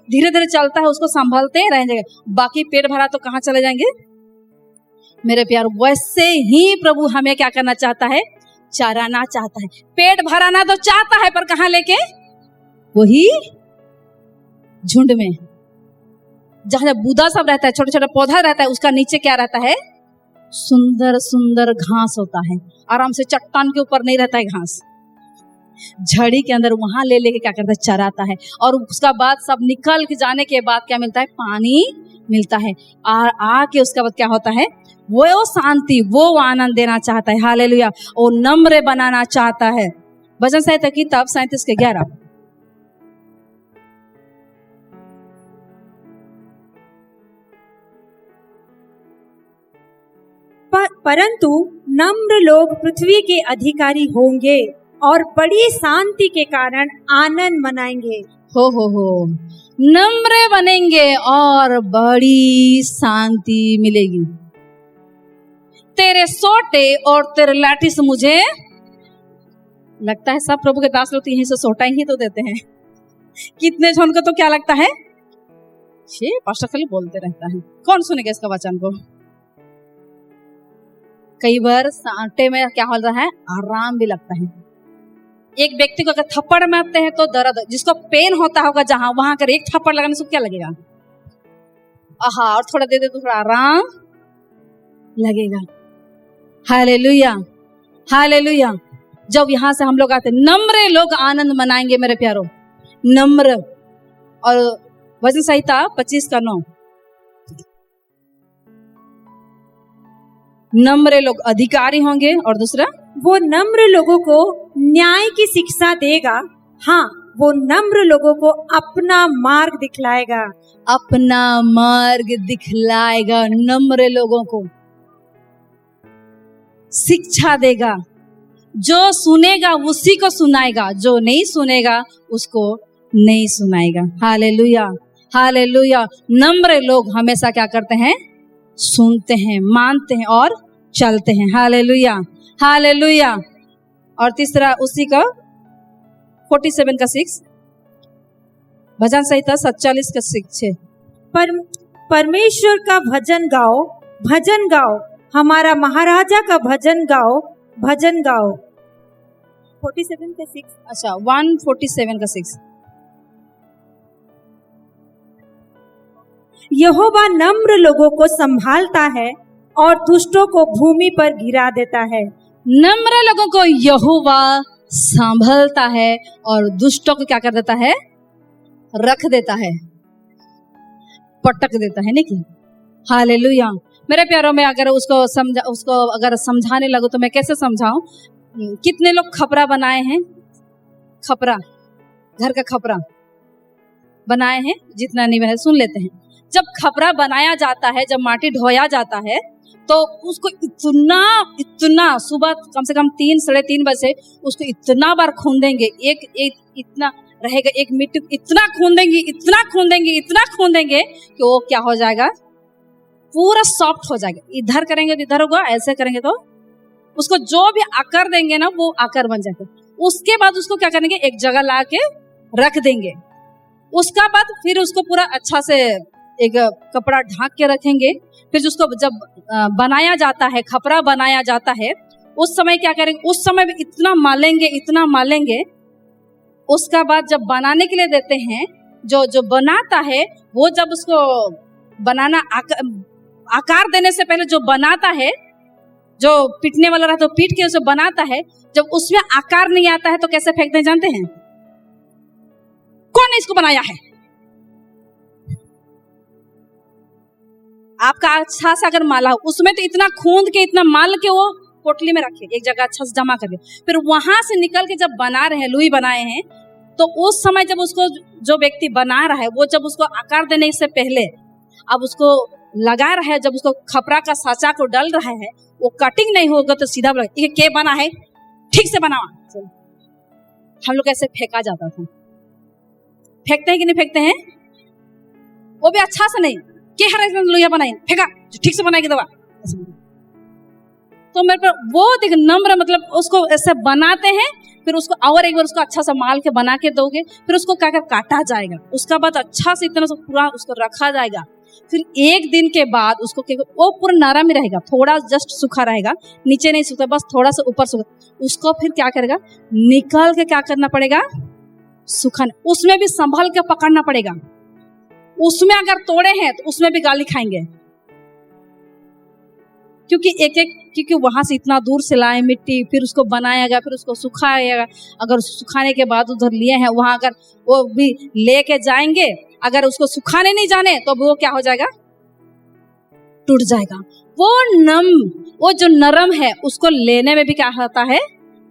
धीरे धीरे चलता है उसको संभालते रह जाएंगे, बाकी पेट भरा तो कहाँ चले जाएंगे? मेरे प्यार, वैसे ही प्रभु हमें क्या करना चाहता है? चराना चाहता है। पेट भराना तो चाहता है, पर कहाँ लेके? वही झुंड में, जहां बूदा सब रहता है, छोटे छोटे पौधा रहता है, उसका नीचे क्या रहता है? सुंदर सुंदर घास होता है। आराम से चट्टान के ऊपर नहीं रहता है घास, झड़ी के अंदर वहां ले लेके क्या करता है? चराता है। और उसका बाद सब निकल के जाने के बाद क्या मिलता है? पानी मिलता है। आके उसके बाद क्या होता है? वो शांति, वो आनंद देना चाहता है। हालेलुया। वो नम्र बनाना चाहता है। भजन संहिता की किताब 37:11। परंतु नम्र लोग पृथ्वी के अधिकारी होंगे और बड़ी शांति के कारण आनंद मनाएंगे। हो नम्र बनेंगे और बड़ी शांति मिलेगी। तेरे सोटे और तेरे लाठी से मुझे लगता है सब प्रभु के दास लोग यहीं से सोटा ही तो देते हैं। कितने जन को तो क्या लगता है? ये पास्टर खाली बोलते रहता है, कौन सुनेगा इसका वचन को? कई बार सांटे में क्या हो रहा है? आराम भी लगता है। एक व्यक्ति को अगर थप्पड़ मारते हैं तो दर्द, जिसको पेन होता होगा जहां, वहां अगर एक थप्पड़ लगाने से क्या लगेगा? आहा, और थोड़ा दे दे तो थोड़ा आराम लगेगा। Hallelujah, hallelujah. जब यहां से हम लोग आते, नम्र लोग आनंद मनाएंगे मेरे प्यारों, नम्र। और भजन संहिता 25:9, नम्र लोग अधिकारी होंगे। और दूसरा, वो नम्र लोगों को न्याय की शिक्षा देगा। हाँ, वो नम्र लोगों को अपना मार्ग दिखलाएगा। अपना मार्ग दिखलाएगा, नम्र लोगों को शिक्षा देगा। जो सुनेगा उसी को सुनाएगा, जो नहीं सुनेगा उसको नहीं सुनाएगा। Hallelujah, hallelujah. नम्र लोग हमेशा क्या करते हैं? सुनते हैं, मानते हैं और चलते हैं। Hallelujah, hallelujah. और तीसरा उसी का 47 का 6, भजन संहिता 47 का 6। परमेश्वर का भजन गाओ, भजन गाओ, हमारा महाराजा का भजन गाओ, भजन गाओ। 47 का 6। अच्छा, 147 का 6। यहोवा नम्र लोगों को संभालता है और दुष्टों को भूमि पर गिरा देता है। नम्र लोगों को यहोवा संभालता है और दुष्टों को क्या कर देता है? रख देता है, पटक देता है। नहीं, हालेलुया। मेरे प्यारों में अगर उसको अगर समझाने लगो तो मैं कैसे समझाऊं? कितने लोग खपरा बनाए हैं? खपरा, घर का खपरा बनाए हैं? जितना नहीं बनाए सुन लेते हैं। जब खपरा बनाया जाता है, जब माटी ढोया जाता है, तो उसको इतना सुबह कम से कम 3 साढ़े 3 बजे उसको इतना बार खूंदेंगे, एक इतना रहेगा, एक मिट्टी इतना खूंदेंगे कि वो क्या हो जाएगा? पूरा सॉफ्ट हो जाएगा। इधर करेंगे तो इधर होगा, ऐसे करेंगे तो उसको जो भी आकार देंगे ना वो आकार बन जाएगा। उसके बाद उसको क्या करेंगे? एक जगह ला के रख देंगे। उसका बाद फिर उसको पूरा अच्छा से एक कपड़ा ढांक के रखेंगे। फिर उसको जब बनाया जाता है, खपरा बनाया जाता है, उस समय क्या करेंगे? उस समय भी इतना मालेंगे। उसका बाद जब बनाने के लिए देते हैं, जो बनाता है वो जब उसको बनाना आकार देने से पहले जो बनाता है, जो पीटने वाला रहता है तो पीट के उसे बनाता है। जब उसमें आकार नहीं आता है तो कैसे फेंकते हैं जानते हैं? कौन ने इसको बनाया है? आपका अच्छा से अगर माला हो, उसमें तो इतना खूंद के इतना माल के वो पोटली में रखे, एक जगह अच्छा से जमा करके, फिर वहां से निकल के जब बना रहे हैं, लुई बनाए हैं, तो उस समय जब उसको जो व्यक्ति बना रहा है वो जब उसको आकार देने से पहले अब उसको लगा रहा है, जब उसको खपरा का साचा को डाल रहा है, वो कटिंग नहीं होगा तो सीधा ये क्या बना है, ठीक से बना। हम लोग ऐसे फेंका जाता था। फेंकते हैं कि नहीं फेंकते हैं? वो भी अच्छा से नहीं, लोहिया बनाई फेंका, ठीक से बनाएगी दवा। तो मेरे पर वो देख नम्र, मतलब उसको ऐसे बनाते हैं, फिर उसको और एक बार उसको अच्छा सा माल के बना के दोगे, फिर उसको क्या कर काटा जाएगा, उसका बाद अच्छा से इतना पूरा उसको रखा जाएगा। फिर एक दिन के बाद उसको वो पूरा नरम ही रहेगा, थोड़ा जस्ट सूखा रहेगा, नीचे नहीं सूखा, बस थोड़ा सा ऊपर सूखा। उसको फिर क्या करेगा? निकाल के क्या करना पड़ेगा? सुखाना। उसमें भी संभाल के पकड़ना पड़ेगा। उसमें अगर तोड़े हैं तो उसमें भी गाली खाएंगे, क्योंकि वहां से इतना दूर से लाए मिट्टी, फिर उसको बनाएगा, फिर उसको सुखाएगा। अगर सुखाने के बाद उधर लिए हैं, वहां अगर वो भी लेके जाएंगे, अगर उसको सुखाने नहीं जाने तो वो क्या हो जाएगा? टूट जाएगा। वो जो नरम है उसको लेने में भी क्या होता है?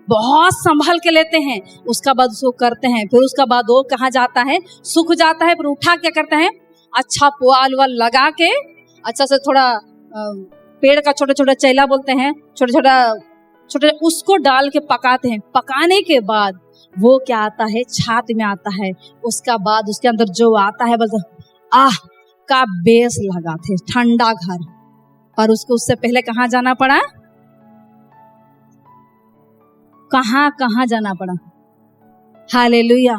बहुत संभाल के लेते हैं। उसका बाद उसको करते हैं, फिर उसका बाद वो कहाँ जाता है? सूख जाता है। फिर उठा क्या करते हैं? अच्छा पुआल वाल लगा के अच्छा से थोड़ा पेड़ का छोटा छोटा चैला बोलते हैं, छोटे उसको डाल के पकाते हैं। पकाने के बाद वो क्या आता है? छात में आता है। उसका बाद उसके अंदर जो आता है बस आह का बेस लगाते हैं, ठंडा घर। पर उसको उससे पहले कहाँ जाना पड़ा? कहाँ जाना पड़ा? हालेलुया।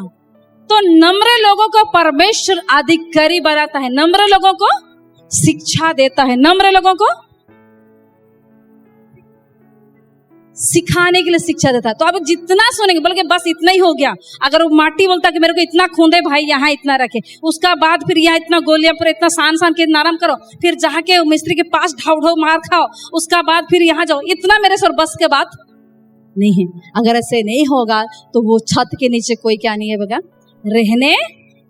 तो नम्र लोगों को परमेश्वर अधिकारी बनाता है, नम्र लोगों को शिक्षा देता है, नम्र लोगों को सिखाने के लिए शिक्षा देता है। तो अब जितना सुनेंगे, बल्कि बस इतना ही हो गया। अगर वो माटी बोलता कि मेरे को इतना खूंदे भाई, यहाँ इतना रखे, उसका बाद फिर यहाँ इतना गोलियां पर इतना सान के नरम करो, फिर जहाँ के मिस्त्री के पास ढाउ मार खाओ, उसका बाद फिर यहाँ जाओ, इतना मेरे सर बस के बात नहीं है। अगर ऐसे नहीं होगा तो वो छत के नीचे कोई क्या नहीं है बगैर रहने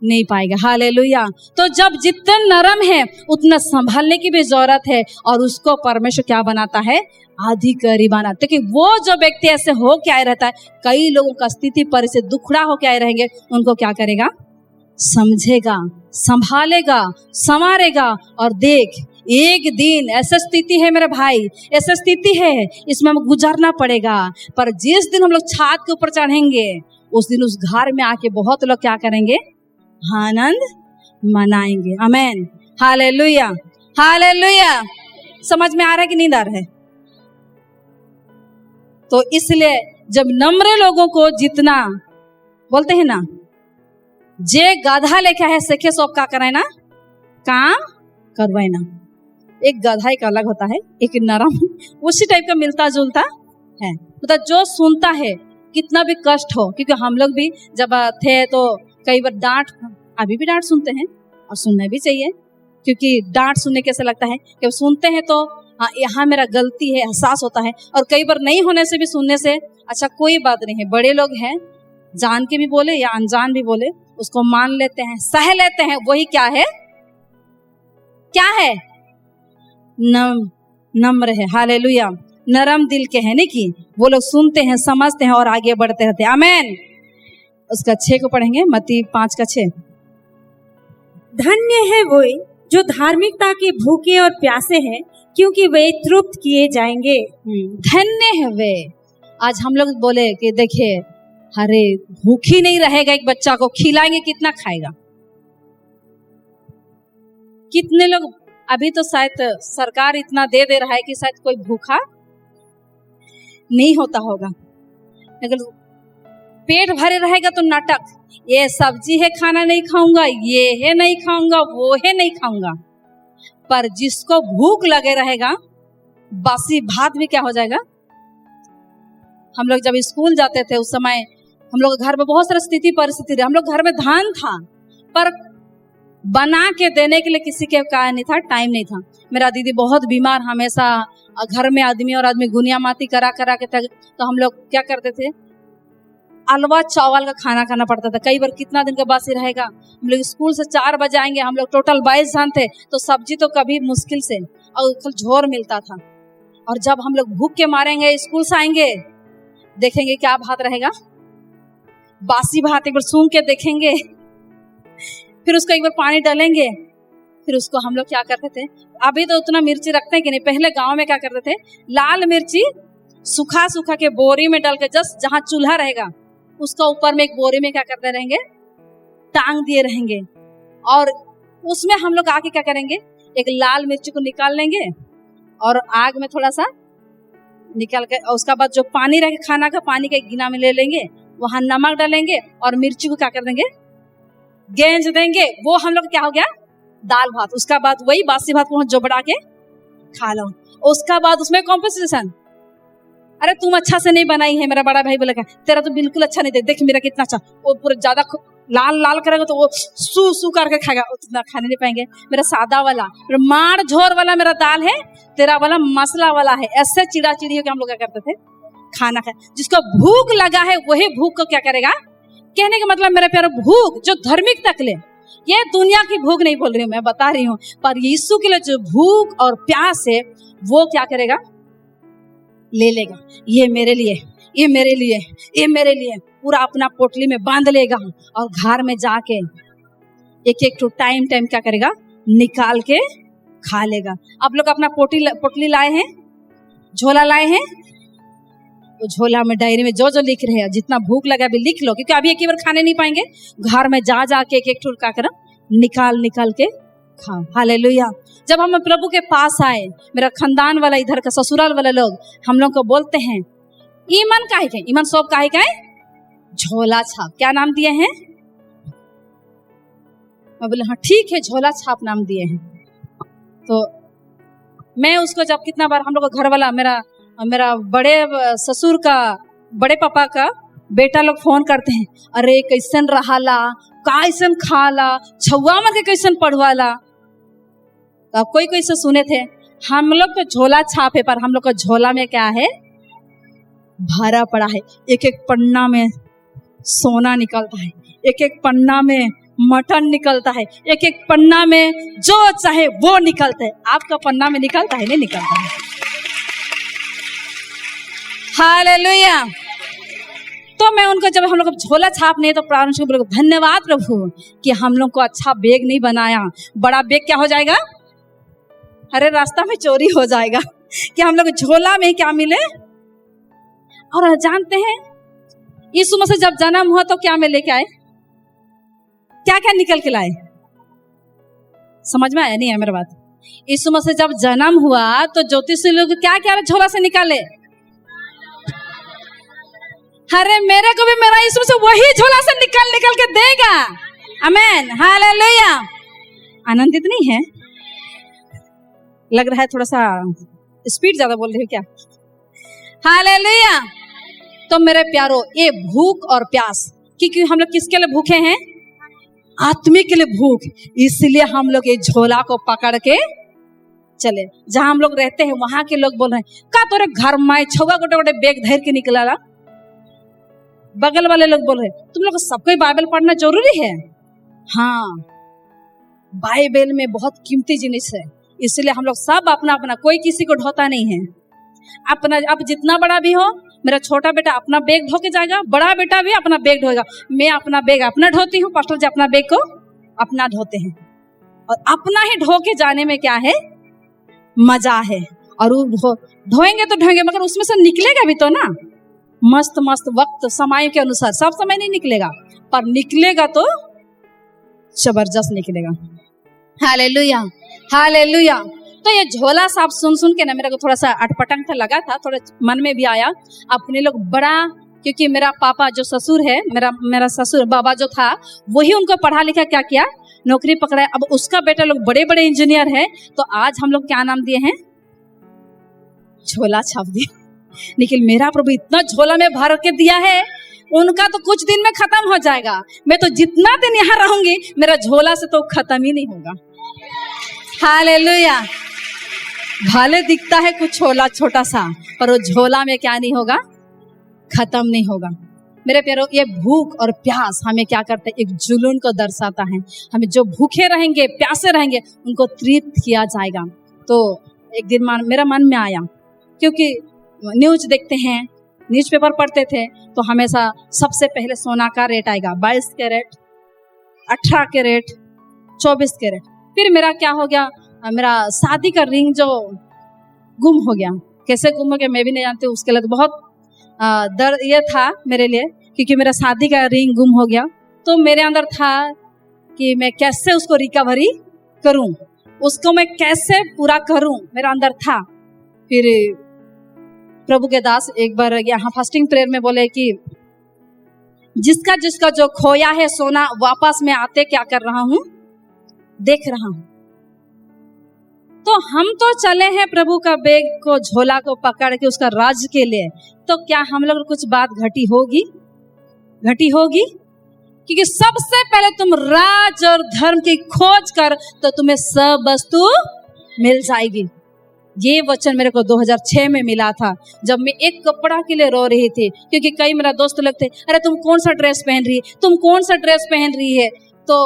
नहीं पाएगा। हालेलुया। तो जब जितना नरम है उतना संभालने की भी जरूरत है, और उसको परमेश्वर क्या बनाता है? अधिकारी बनाता है। कि वो जो व्यक्ति ऐसे हो के आए रहता है, कई लोगों का स्थिति पर से दुखड़ा हो के आए रहेंगे, उनको क्या करेगा? समझेगा, संभालेगा, संवारेगा। और देख, एक दिन ऐसा स्थिति है मेरे भाई, ऐसा स्थिति है, इसमें हमें गुजरना पड़ेगा। पर जिस दिन हम लोग छात के ऊपर चढ़ेंगे, उस दिन उस घर में आके बहुत लोग क्या करेंगे? आनंद मनाएंगे। आमेन, हालेलुया, हालेलुया। समझ में आ रहा है कि नहीं आ रहा है? तो इसलिए जब नम्र लोगों को जितना बोलते हैं ना, जे गधा लेके है सेखे सब का करे ना काम करवाए ना। एक गधा एक अलग होता है, एक नरम, उसी टाइप का मिलता जुलता है। मतलब जो सुनता है कितना भी कष्ट हो, क्योंकि हम लोग भी जब थे तो कई बार डांट, अभी भी डांट सुनते हैं और सुनना भी चाहिए, क्योंकि डांट सुनने कैसे लगता है कि सुनते हैं तो हाँ यहाँ मेरा गलती है एहसास होता है, और कई बार नहीं होने से भी सुनने से अच्छा कोई बात नहीं है, बड़े लोग हैं, जान के भी बोले या अनजान भी बोले उसको मान लेते हैं, सह लेते हैं। वही क्या है, क्या है, नम्र है। हालेलुया, नरम दिल के हैं, नहीं कि वो लोग सुनते हैं, समझते हैं और आगे बढ़ते रहते हैं। आमेन। उसका 6 को पढ़ेंगे, मत्ती 5:6। धन्य है वो जो धार्मिकता के भूखे और प्यासे हैं, क्योंकि वे तृप्त किए जाएंगे। धन्य है वे। आज हम लोग बोले कि देखिए, अरे भूखी नहीं रहेगा, एक बच्चा को खिलाएंगे कितना खाएगा। कितने लोग, अभी तो शायद सरकार इतना दे रहा है कि शायद कोई भूखा नहीं होता होगा, लेकिन पेट भरे रहेगा तो नाटक, ये सब्जी है खाना नहीं खाऊंगा, ये है नहीं खाऊंगा, वो है नहीं खाऊंगा। पर जिसको भूख लगे रहेगा, बासी भात भी क्या हो जाएगा। हम लोग जब स्कूल जाते थे उस समय हम लोग घर में बहुत सारी स्थिति परिस्थिति रही, हम लोग घर में धान था पर बना के देने के लिए किसी के कारण नहीं था, टाइम नहीं था। मेरा दीदी बहुत बीमार, हमेशा घर में आदमी और आदमी गुनिया माती करा के तक, तो हम लोग क्या करते थे, अलवा चावल का खाना खाना पड़ता था। कई बार कितना दिन का बासी रहेगा। हम लोग स्कूल से 4 बजे आएंगे, हम लोग टोटल 22 जन थे, तो सब्जी तो कभी मुश्किल से और कल झोर मिलता था। और जब हम लोग भूख के मारेंगे स्कूल से आएंगे, देखेंगे क्या भात रहेगा, बासी भात एक बार सूंघ के देखेंगे, फिर उसको एक बार पानी डालेंगे, फिर उसको हम लोग क्या करते थे, अभी तो उतना मिर्ची रखते हैं कि नहीं, पहले गांव में क्या करते थे, लाल मिर्ची सूखा के बोरी में डाल के, जस्ट जहां चूल्हा रहेगा उसका ऊपर में एक बोरी में क्या करते रहेंगे, टांग दिए रहेंगे, और उसमें हम लोग आके क्या करेंगे, एक लाल मिर्ची को निकाल लेंगे और आग में थोड़ा सा निकाल के, उसका बाद जो पानी रहे खाना का पानी का एक गिना में ले लेंगे, वहां नमक डालेंगे और मिर्ची को क्या कर देंगे, गेंज देंगे। वो हम लोग क्या हो गया, दाल भात। उसका बाद वही बासी भात को जो बढ़ा के खा लो। उसका बाद उसमें कॉम्पोजिशन, अरे तुम अच्छा से नहीं बनाई है, मेरा बड़ा भाई बोलेगा तेरा तो बिल्कुल अच्छा नहीं, देख मेरा कितना अच्छा, वो पूरा ज्यादा लाल करेगा तो वो सू करके खाएगा, उतना खाने नहीं पाएंगे। मेरा सादा वाला, मेरा मार झोर वाला मेरा दाल है, तेरा वाला मसला वाला है। ऐसे चिड़ा चिड़ी होकर हम लोग क्या करते थे, खाना खाए। जिसको भूख लगा है वही भूख को क्या करेगा, कहने का मतलब मेरे प्यारे, भूख जो धार्मिक तक ले, ये दुनिया की भूख नहीं बोल रही हूँ मैं, बता रही हूँ, पर यीशु के लिए जो भूख और प्यास है वो क्या करेगा, ले लेगा। ये मेरे लिए, ये मेरे लिए, ये मेरे लिए, पूरा अपना पोटली में बांध लेगा और घर में जाके एक एक टाइम क्या करेगा, निकाल के खा लेगा। आप लोग अपना पोटली लाए हैं, झोला लाए हैं, वो झोला में डायरी में जो जो लिख रहे हैं, जितना भूख लगा भी लिख लो, क्योंकि अभी एक ही बार खाने नहीं पाएंगे। घर में जा के एक टूर का करो, निकाल के खाओ। हालेलुया। जब हम प्रभु के पास आए, मेरा खानदान वाला, इधर का ससुराल वाले लोग हम लोग को बोलते हैं, ईमान काहे के, ईमान सब काहे का है, झोला छाप। क्या नाम दिए हैं? मैं बोले हाँ ठीक है, झोला छाप नाम दिए हैं। तो मैं उसको जब कितना बार हम लोग का घर वाला, मेरा बड़े ससुर का, बड़े पापा का बेटा लोग फोन करते हैं, अरे कैसन रहाला, कैसन खाला, छुआ मर के कैसन पढ़वाला। तो कोई से सुने थे, हम लोग तो झोला छाप है, पर हम लोग का झोला में क्या है, भरा पड़ा है। एक एक पन्ना में सोना निकलता है, एक एक पन्ना में मटन निकलता है, एक एक पन्ना में जो चाहे वो निकलता है। आपका पन्ना में निकलता है, नहीं निकलता है? हालेलुया। तो मैं उनको, जब हम लोग झोला छाप नहीं, तो प्राण से बोलो धन्यवाद प्रभु कि हम लोग को अच्छा बैग नहीं बनाया। बड़ा बैग क्या हो जाएगा, अरे रास्ता में चोरी हो जाएगा। कि हम लोग झोला में क्या मिले। और जानते हैं यीशु मसीह जब जन्म हुआ तो क्या में लेके आए, क्या क्या निकल के लाए? समझ में आया नहीं है मेरा बात? यीशु मसीह जब जन्म हुआ तो ज्योतिषी लोग क्या क्या झोला से निकाले? अरे मेरे को भी मेरा यीशु से वही झोला से निकल निकल के देगा। आमेन, हालेलुया। आनंदित नहीं है? लग रहा है थोड़ा सा स्पीड ज्यादा बोल रही हो क्या? हालेलुया। तो मेरे प्यारो, ये भूख और प्यास, क्योंकि हम लोग किसके लिए भूखे हैं? आत्मिक के लिए भूख। इसलिए हम लोग ये झोला को पकड़ के चले। जहां हम लोग रहते हैं वहां के लोग बोल रहे हैं का तोरे घर में छुआ गोटे गोटे बैग धर के निकला। बगल वाले लोग बोल रहे तुम लोग सबको बाइबल पढ़ना जरूरी है। हाँ, बाइबल में बहुत कीमती जिनिस है, इसलिए हम लोग सब अपना अपना, कोई किसी को ढोता नहीं है। अपना, अब जितना बड़ा भी हो, मेरा छोटा बेटा अपना बैग ढो के जाएगा, बड़ा बेटा भी अपना बैग ढोएगा। मैं अपना बैग अपना ढोती हूँ, पास्टर जी अपना बैग को अपना ढोते हैं। और अपना ही ढो के जाने में क्या है? मजा है। और धोएंगे तो ढोएंगे, मगर उसमें से निकलेगा भी तो ना। मस्त मस्त वक्त समय के अनुसार, सब समय नहीं निकलेगा, पर निकलेगा तो जबरदस्त निकलेगा। Hallelujah, hallelujah. तो ये झोला साहब सुन सुन के ना मेरे को थोड़ा सा अटपटंग सा लगा था, थोड़ा मन में भी आया। अपने लोग बड़ा, क्योंकि मेरा पापा जो ससुर है, मेरा ससुर बाबा जो था, वही उनको पढ़ा लिखा क्या किया, नौकरी पकड़ा। अब उसका बेटा लोग बड़े बड़े इंजीनियर है, तो आज हम लोग क्या नाम दिए हैं? झोला छाप दिए। लेकिन मेरा प्रभु इतना झोला में भर के दिया है, उनका तो कुछ दिन में खत्म हो जाएगा। मैं तो जितना दिन यहाँ रहूंगी, मेरा झोला से तो खत्म ही नहीं होगा। हालेलुया। भले दिखता है कुछ झोला छोटा सा, पर वो झोला में क्या नहीं होगा? खत्म नहीं होगा। मेरे प्यारों, ये भूख और प्यास हमें क्या करता है? एक जुनून को दर्शाता है। हमें जो भूखे रहेंगे, प्यासे रहेंगे, उनको तृप्त किया जाएगा। तो एक दिन मेरा मन में आया, क्योंकि न्यूज देखते हैं, न्यूज़पेपर पढ़ते थे, तो हमेशा सबसे पहले सोना का रेट आएगा, 22 कैरेट, 18 कैरेट, 24 कैरेट। फिर मेरा क्या हो गया, मेरा शादी का रिंग जो गुम हो गया। कैसे गुम हो गया मैं भी नहीं जानती, उसके लिए तो बहुत दर्द ये था मेरे लिए, क्योंकि मेरा शादी का रिंग गुम हो गया। तो मेरे अंदर था कि मैं कैसे उसको रिकवरी करूं, उसको मैं कैसे पूरा करूं, मेरा अंदर था। फिर प्रभु के दास एक बार यहाँ फास्टिंग प्रेयर में बोले कि जिसका जिसका जो खोया है सोना, वापस में आते क्या कर रहा हूं, देख रहा हूं। तो हम तो चले हैं प्रभु का बैग को, झोला को पकड़ के उसका राज के लिए। तो क्या हम लोग कुछ बात घटी होगी? घटी होगी, क्योंकि सबसे पहले तुम राज और धर्म की खोज कर, तो तुम्हें सब वस्तु मिल जाएगी। ये वचन मेरे को 2006 में मिला था, जब मैं एक कपड़ा के लिए रो रही थी। क्योंकि कई मेरा दोस्त लोग थे, अरे तुम कौन सा ड्रेस पहन रही है, तुम कौन सा ड्रेस पहन रही है। तो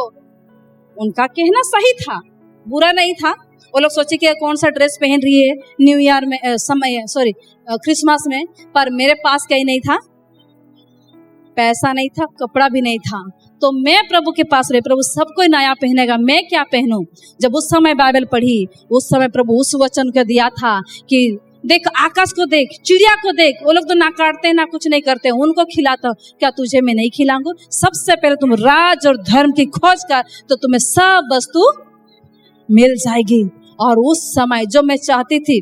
उनका कहना सही था, बुरा नहीं था। वो लोग सोचे कि कौन सा ड्रेस पहन रही है न्यू ईयर में, क्रिसमस में। पर मेरे पास कहीं नहीं था, पैसा नहीं था, कपड़ा भी नहीं था। तो मैं प्रभु के पास रही, प्रभु सब कोई नया पहनेगा, मैं क्या पहनूं। जब उस समय बाइबल पढ़ी, उस समय प्रभु उस वचन को दिया था कि देख आकाश को देख, चिड़िया को देख, वो लोग तो ना काटते ना कुछ नहीं करते, उनको खिलाता, क्या तुझे मैं नहीं खिलाऊंगा? सबसे पहले तुम राज और धर्म की खोज कर, तो तुम्हें सब वस्तु मिल जाएगी। और उस समय जो मैं चाहती थी,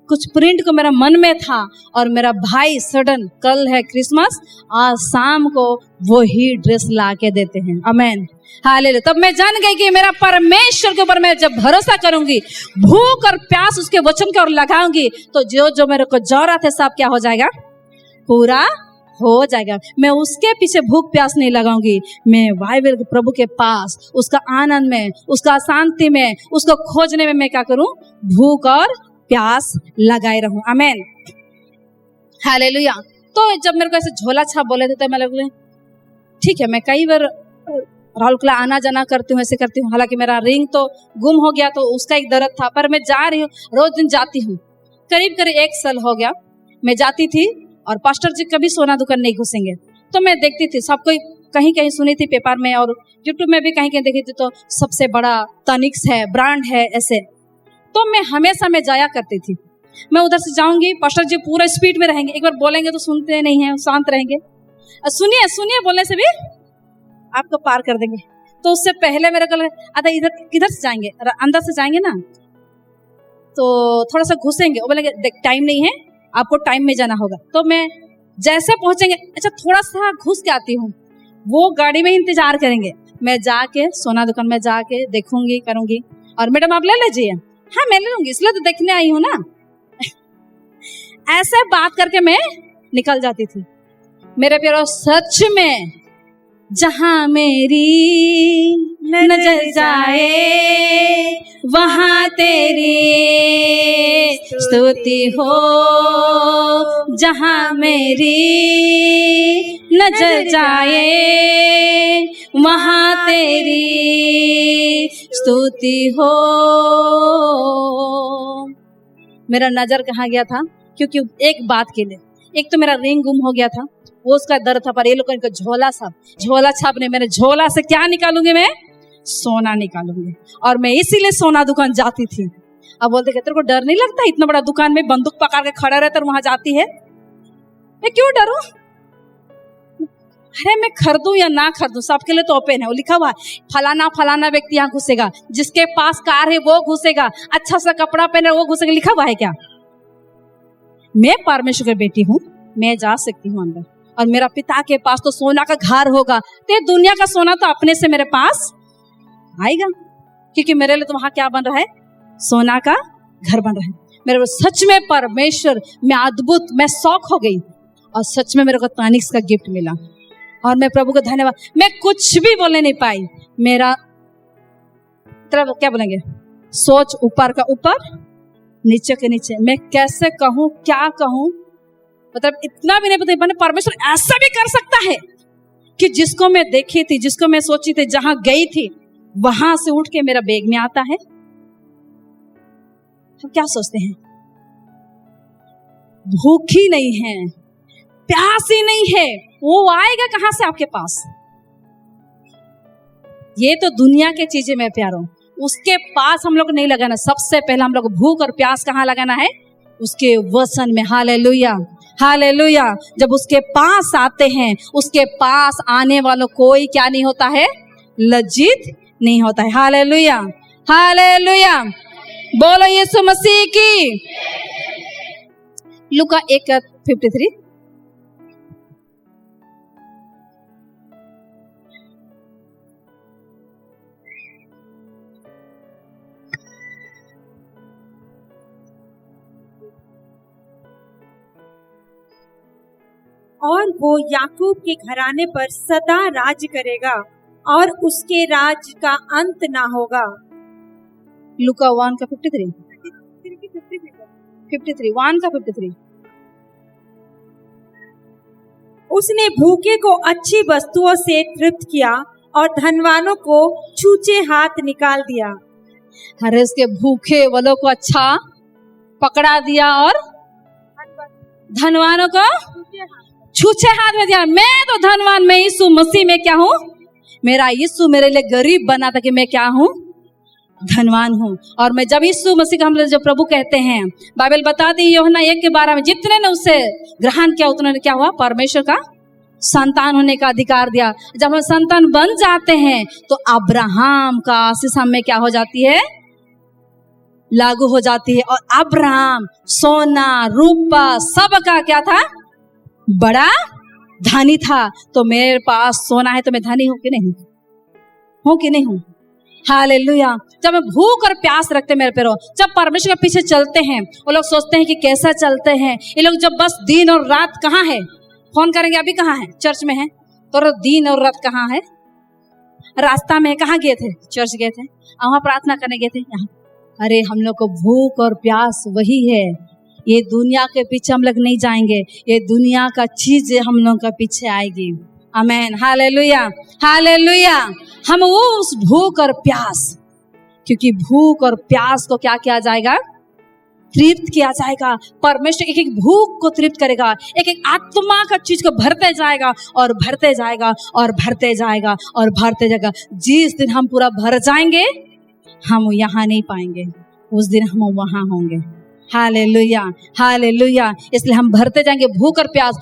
कुछ प्रिंट को मेरा मन में था, और मेरा भाई सडन, कल है क्रिसमस, आज शाम को वो ही ड्रेस ला के देते हैं। आमेन, हालेलुया। तब मैं जान गई कि मेरा परमेश्वर के ऊपर मैं जब भरोसा करूंगी, भूख और प्यास उसके वचन की ओर लगाऊंगी, तो जो जो मेरे को जरूरत है सब क्या हो जाएगा? पूरा हो जाएगा। मैं उसके पीछे भूख प्यास नहीं लगाऊंगी, मैं बाइबल के प्रभु के पास, उसका आनंद में, उसका शांति में, उसको खोजने में मैं क्या करूं? भूख और प्यास लगाए रहूं। आमेन, हालेलुया। तो जब मेरे को ऐसे झोला छाप बोले थे, तो मैं लगा ठीक है, मैं कई बार राहुल के आना जाना करती हूँ, ऐसे करती हूँ। हालांकि मेरा रिंग तो गुम हो गया, तो उसका एक दर्द था, पर मैं जा रही हूँ, रोज दिन जाती हूँ। करीब करीब 1 साल हो गया मैं जाती थी। और पास्टर जी कभी सोना दुकान नहीं घुसेंगे, तो मैं देखती थी, सब कोई कहीं कहीं सुनी थी पेपर में, और यूट्यूब में भी कहीं कहीं देखी थी, तो सबसे बड़ा तनिक्स है, ब्रांड है, ऐसे। तो मैं हमेशा मैं जाया करती थी। मैं उधर से जाऊंगी, पास्टर जी पूरा स्पीड में रहेंगे, एक बार बोलेंगे तो सुनते नहीं है, शांत रहेंगे, सुनिए सुनिए बोलने से भी आपको पार कर देंगे। तो उससे पहले मेरे को आता इधर किधर से जाएंगे, अंदर से जाएंगे ना, तो थोड़ा सा घुसेंगे, वो बोलेंगे देख टाइम नहीं है, आपको टाइम में जाना होगा। तो मैं जैसे पहुंचेंगे, अच्छा थोड़ा सा घुस के आती हूँ, वो गाड़ी में इंतजार करेंगे, मैं जाके सोना दुकान में जाके देखूंगी, करूंगी, और मैडम आप ले लीजिए, हाँ मैं ले लूंगी, इसलिए तो देखने आई हूँ ना। ऐसे बात करके मैं निकल जाती थी। मेरे प्यारो, सच में जहां मेरी नजर जाए वहां तेरी स्तुति हो, जहां मेरी नजर जाए वहां तेरी स्तुति हो। मेरा नजर कहाँ गया था? क्योंकि एक बात के लिए, एक तो मेरा रिंग गुम हो गया था, वो उसका दर्द था, पर ये लोग इनको झोला छाप ने, मेरे झोला से क्या निकालूंगी मैं? सोना निकालूंगी। और मैं इसीलिए सोना दुकान जाती थी। अब बोलते कि तेरे को डर नहीं लगता? इतना बड़ा दुकान में बंदूक पकड़ के खड़ा रहता और वहां जाती है, मैं क्यों डरूं? अरे मैं खरीदूं या ना खरीदूं, सबके लिए तो ओपन है। वो लिखा हुआ है फलाना फलाना व्यक्ति यहाँ घुसेगा, जिसके पास कार है वो घुसेगा, अच्छा सा कपड़ा पहने वो घुसेगा, लिखा हुआ है क्या? मैं परमेश्वर की बेटी हूँ, मैं जा सकती हूँ अंदर, और मेरा पिता के पास तो सोना का घर होगा, तो दुनिया का सोना तो अपने से मेरे पास आएगा, क्योंकि मेरे लिए तो वहां क्या बन रहा है? सोना का घर बन रहा है। मेरे सच में परमेश्वर में अद्भुत, मैं शौक हो गई, और सच में मेरे को तानिक्स का गिफ्ट मिला, और मैं प्रभु का धन्यवाद, मैं कुछ भी बोलने नहीं पाई। मेरा मतलब क्या बोलेंगे, सोच ऊपर का ऊपर, नीचे के नीचे, मैं कैसे कहूँ, क्या कहूँ, मतलब इतना भी नहीं पता। मैंने परमेश्वर ऐसा भी कर सकता है कि जिसको मैं देखी थी, जिसको मैं सोची थी, जहां गई थी, वहां से उठ के मेरा बैग में आता है। हम क्या सोचते हैं? भूखी नहीं है, प्यासी नहीं है, वो आएगा कहां से आपके पास? ये तो दुनिया के चीजें में प्यारो, उसके पास हम लोग नहीं लगाना। सबसे पहले हम लोग भूख और प्यास कहाँ लगाना है? उसके वचन में। Hallelujah, hallelujah. जब उसके पास आते हैं, उसके पास आने वालों कोई क्या नहीं होता है? लज्जित नहीं होता है। Hallelujah, hallelujah. बोलो यीशु मसीह की। लूका 1:53। और वो याकूब के घराने पर सदा राज करेगा और उसके राज का अंत ना होगा। लूका 1:53। 1:53। उसने भूखे को अच्छी वस्तुओं से तृप्त किया और धनवानों को छूचे हाथ निकाल दिया। अरे उसके भूखे वालों को अच्छा पकड़ा दिया और धनवानों को छूचे हाथ में दिया। मैं तो धनवान, मैं यीशु मसीह में क्या हूँ? मेरा यीशु मेरे लिए गरीब बना था कि मैं क्या हूँ? धनवान हूँ। और मैं जब यीशु मसीह का हम जो प्रभु कहते हैं, बाइबल बताती है यूहन्ना 1:12 में, जितने ने उसे ग्रहण किया उतने ने क्या हुआ? परमेश्वर का संतान होने का अधिकार दिया। जब हम संतान बन जाते हैं तो अब्राहम का आशीष हम में क्या हो जाती है? लागू हो जाती है। और अब्राहम सोना रूपा सबका क्या था? बड़ा धनी था। तो मेरे पास सोना है तो मैं धनी हूं कि नहीं? हूं कि नहीं हूं? हालेलुया। जब मैं भूख और प्यास रखते मेरे पैरों, जब परमेश्वर के पीछे चलते हैं, वो लोग सोचते हैं कि कैसा चलते हैं ये लोग। जब बस दिन और रात कहाँ है? फोन करेंगे अभी कहाँ है? चर्च में है। तो दिन और रात कहाँ है? रास्ता में। कहाँ गए थे? चर्च गए थे। वहां प्रार्थना करने गए थे। यहाँ अरे हम लोग को भूख और प्यास वही है। ये दुनिया के पीछे हम लोग नहीं जाएंगे, ये दुनिया का चीज हम लोग के पीछे आएगी। आमेन, हालेलुया, हालेलुया। हम उस भूख और प्यास, क्योंकि भूख और प्यास को क्या किया जाएगा? तृप्त किया जाएगा। परमेश्वर एक एक भूख को तृप्त करेगा, एक एक आत्मा का चीज को भरते जाएगा और भरते जाएगा और भरते जाएगा और भरते जाएगा। जिस दिन हम पूरा भर जाएंगे, हम यहाँ नहीं पाएंगे, उस दिन हम वहां होंगे। Hallelujah, hallelujah. इसलिए हम भरते जाएंगे भूख और प्यास।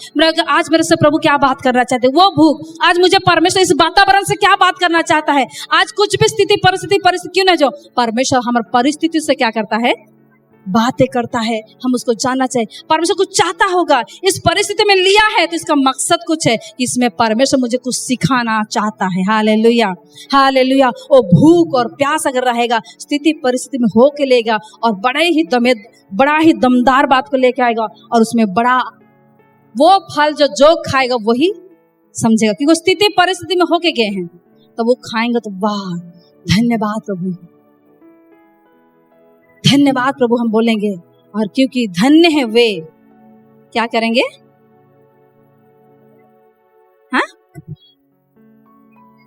आज मेरे से प्रभु क्या बात करना चाहते हैं? वो भूख। आज मुझे परमेश्वर इस वातावरण से क्या बात करना चाहता है? आज कुछ भी स्थिति परिस्थिति क्यों ना जो, परमेश्वर हमारी परिस्थिति से क्या करता है? बातें करता है, हम उसको जानना चाहिए। परमेश्वर कुछ चाहता होगा, इस परिस्थिति में लिया है तो इसका मकसद कुछ है कि इसमें परमेश्वर मुझे कुछ सिखाना चाहता है। Hallelujah, hallelujah. वो भूख और प्यास अगर रहेगा, स्थिति परिस्थिति में होके लेगा और बड़ा ही दमदार बात को लेके आएगा, और उसमें बड़ा वो फल जो खाएगा वही समझेगा, क्योंकि स्थिति परिस्थिति में होके गए हैं, तो वो खाएंगे तो वाह धन्यवाद प्रभु, धन्यवाद प्रभु हम बोलेंगे। और क्योंकि धन्य है वे, क्या करेंगे? हाँ,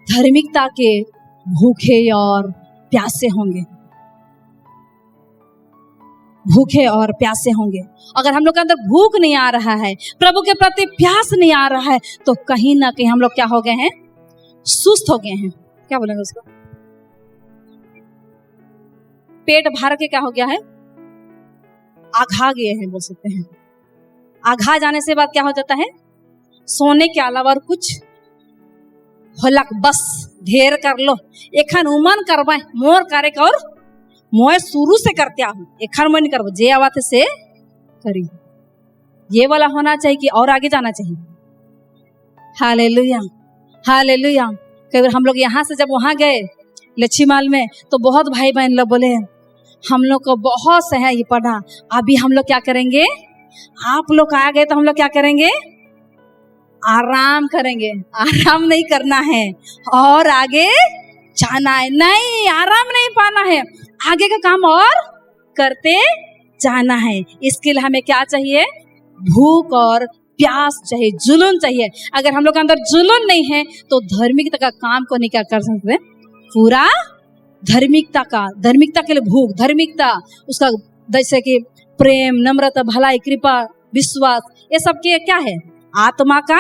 धार्मिकता के भूखे और प्यासे होंगे, भूखे और प्यासे होंगे। अगर हम लोग के अंदर भूख नहीं आ रहा है, प्रभु के प्रति प्यास नहीं आ रहा है, तो कहीं ना कहीं हम लोग क्या हो गए हैं? सुस्त हो गए हैं। क्या बोलेंगे उसको? पेट भर के क्या हो गया है? आघा गए हैं, बोल सकते हैं। आघा जाने से बाद क्या हो जाता है? सोने के अलावा और कुछ होलक, बस ढेर कर लो, एखन उमन करवाए मोर करे का, और मोए शुरू से करते हूँ, एखन मैं नहीं करबो, जे आवाते से करी। ये वाला होना चाहिए कि और आगे जाना चाहिए। Hallelujah, hallelujah. कई बार हम लोग यहाँ से जब वहां गए लच्छीमाल में, तो बहुत भाई बहन लोग बोले हम लोग को बहुत से है ये पढ़ा, अभी हम लोग क्या करेंगे? आप लोग आ गए तो हम लोग क्या करेंगे? आराम करेंगे। आराम नहीं करना है और आगे जाना है। नहीं, आराम नहीं पाना है, आगे का काम और करते जाना है। इसके लिए हमें क्या चाहिए? भूख और प्यास चाहिए, जुनून चाहिए। अगर हम लोग के अंदर जुनून नहीं है तो धार्मिकता का काम को नहीं क्या कर सकते पूरा। धार्मिकता के लिए भूख, धार्मिकता उसका जैसे कि प्रेम, नम्रता, भलाई, कृपा, विश्वास, ये सब के क्या है? आत्मा का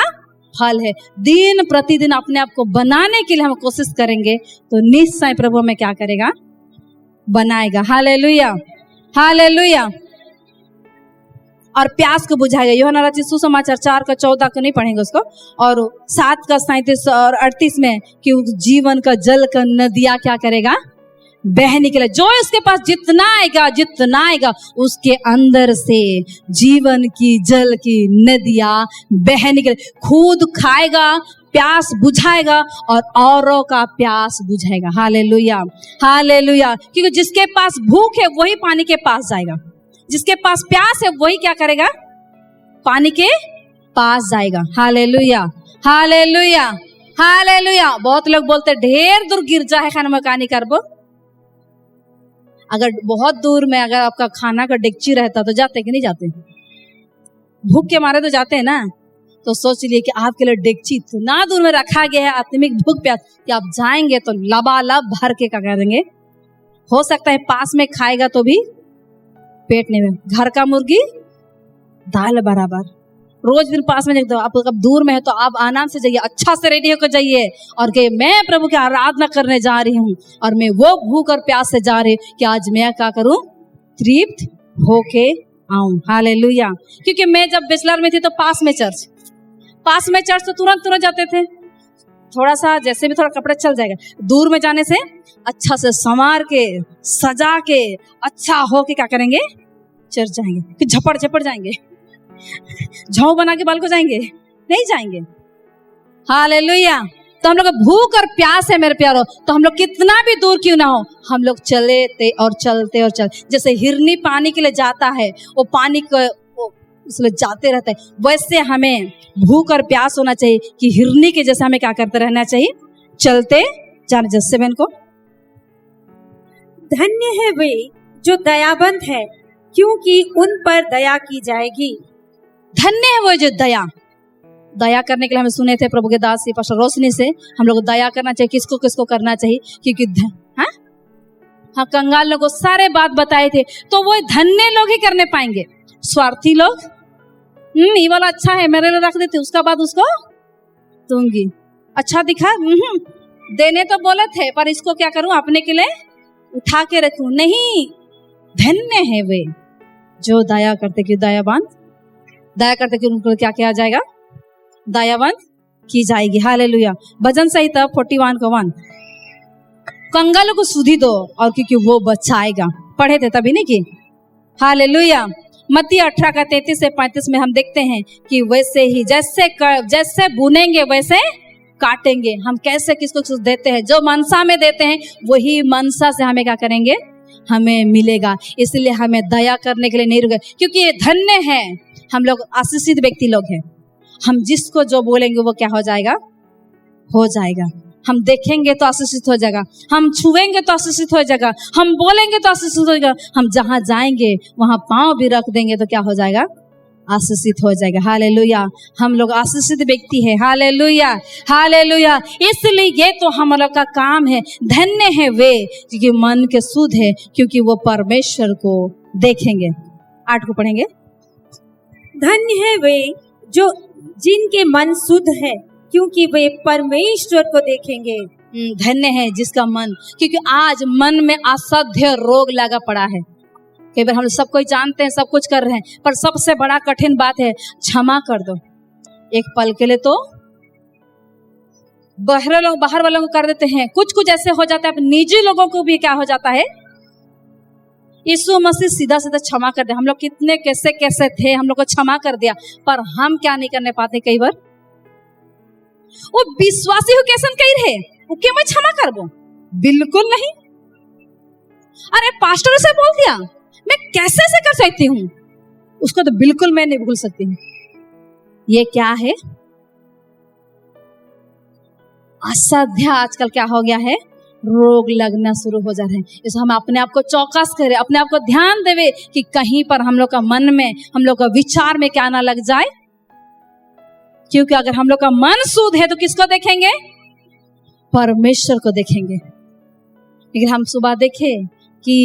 फल है। दिन प्रतिदिन अपने आप को बनाने के लिए हम कोशिश करेंगे तो निश्चय प्रभु हमें क्या करेगा? बनाएगा। Hallelujah, hallelujah. और प्यास को बुझाएगा। यूहन्ना रचित सुसमाचार 4:14 को नहीं पढ़ेंगे उसको, और 7:37 और 38 में कि जीवन का जल का नदियां क्या करेगा? बह निकले। जो इसके पास जितना आएगा उसके अंदर से जीवन की जल की नदियां बह निकले। खुद खाएगा, प्यास बुझाएगा और औरों का प्यास बुझाएगा। Hallelujah, hallelujah. क्योंकि जिसके पास भूख है वही पानी के पास जाएगा, जिसके पास प्यास है वही क्या करेगा? पानी के पास जाएगा। Hallelujah, hallelujah, hallelujah. बहुत लोग बोलते ढेर दूर गिरजा है खाना मकानी करबो। अगर बहुत दूर में अगर आपका खाना का डेगची रहता तो जाते कि नहीं जाते? भूख के मारे तो जाते हैं ना। तो सोच लिए कि आपके लिए डेगची इतना दूर में रखा गया है, आत्मिक भूख प्यास, कि आप जाएंगे तो लबालब भर के क्या करेंगे? हो सकता है पास में खाएगा तो भी पेट नहीं में। घर का मुर्गी दाल बराबर। रोज दिन पास में देखते हो। आप अब दूर में है तो आप आराम से जाइए, अच्छा से रेडी होकर जाइए और कहिए मैं प्रभु की आराधना करने जा रही हूँ और मैं वो भूख और प्यास से जा रही हूँ कि आज मैं क्या करूँ? तृप्त होके आऊं। हालेलुया। क्योंकि मैं जब बैचलर में थी तो पास में चर्च तो तुरंत जाते थे। थोड़ा सा जैसे भी थोड़ा कपड़े चल जाएगा। दूर में जाने से अच्छा से संवार के सजा के अच्छा हो के क्या करेंगे? चर्च जाएंगे। फिर झपड़ जाएंगे, झाऊ बना के बाल को जाएंगे? नहीं जाएंगे। हालेलुया। तो हम लोग भूख और प्यास है मेरे प्यारो, तो हम लोग कितना भी दूर क्यों ना हो, हम लोग चलते। जैसे हिरनी पानी के लिए जाता है, वो पानी को उसमें जाते रहता है, वैसे हमें भूख और प्यास होना चाहिए कि हिरनी के जैसे हमें क्या करते रहना चाहिए? चलते जाने। जैसे बहन को धन्य है वे जो दयावंत है, क्योंकि उन पर दया की जाएगी। धन्य है वो जो दया करने के लिए हमें सुने थे प्रभु के दास पास्टर रोशनी से। हम लोग दया करना चाहिए। किसको करना चाहिए? क्योंकि हाँ कंगाल लोगों को सारे बात बताए थे, तो वो धन्य लोग ही करने पाएंगे। स्वार्थी लोग ये वाला अच्छा है मेरे लिए रख देते, उसका बाद उसको दूंगी। अच्छा दिखा देने तो बोले थे, पर इसको क्या करूं? अपने के लिए उठा के रखूं? नहीं। धन्य है वे जो दया करते कि दया करते कि उनको क्या किया जाएगा? दयावंत की जाएगी। हालेलुया। भजन संहिता 41:1 कंगालों को सुधि दो और क्योंकि वो बचाएगा। पढ़े थे तभी नहीं कि हालेलुया। मत्ती 18 का 33 से 35 में हम देखते हैं कि वैसे ही जैसे बुनेंगे वैसे काटेंगे। हम कैसे किसको कुछ देते हैं, जो मनसा में देते हैं वही मनसा से हमें क्या करेंगे, हमें मिलेगा। इसलिए हमें दया करने के लिए नहीं रुके, क्योंकि ये धन्य है, हम लोग आशीषित व्यक्ति लोग हैं। हम जिसको जो बोलेंगे वो क्या हो जाएगा, हो जाएगा। हम देखेंगे तो आशीषित हो जाएगा, हम छुएंगे तो आशीषित हो जाएगा, हम बोलेंगे तो आशीषित हो जाएगा, हम जहां जाएंगे वहां पांव भी रख देंगे तो क्या हो जाएगा, आशीषित हो जाएगा। हालेलुया। हम लोग आशीषित व्यक्ति है। Hallelujah, hallelujah. इसलिए ये तो हम लोग का काम है। धन्य है वे क्योंकि मन के शुद्ध है, क्योंकि वो परमेश्वर को देखेंगे। 8 को पढ़ेंगे। धन्य है वे जो जिनके मन शुद्ध है, क्योंकि वे परमेश्वर को देखेंगे। धन्य है जिसका मन, क्योंकि आज मन में असाध्य रोग लगा पड़ा है। कई बार हम सब कोई जानते हैं, सब कुछ कर रहे हैं, पर सबसे बड़ा कठिन बात है क्षमा कर दो। एक पल के लिए तो बाहर वालों को कर देते हैं, कुछ ऐसे हो जाता है, निजी लोगों को भी क्या हो जाता है। यीशु मसीह सीधा सीधा क्षमा कर दे। हम लोग कितने कैसे थे, हम लोग को क्षमा कर दिया, पर हम क्या नहीं करने पाते। कई बार वो विश्वासी हो कैसे कही रहे वो क्या मैं क्षमा कर दूं, बिल्कुल नहीं। अरे पास्टर से बोल दिया, मैं कैसे से कर सकती हूँ, उसको तो बिल्कुल मैं नहीं भूल सकती हूँ। ये क्या है, असाध्य आजकल क्या हो गया है, रोग लगना शुरू हो जा रहे हैं। इसलिए हम अपने आप को चौकस करें, अपने आप को ध्यान देवे कि कहीं पर हम लोग का मन में, हम लोग का विचार में क्या ना लग जाए। क्योंकि अगर हम लोग का मन शुद्ध है तो किसको देखेंगे, परमेश्वर को देखेंगे। लेकिन हम सुबह देखे कि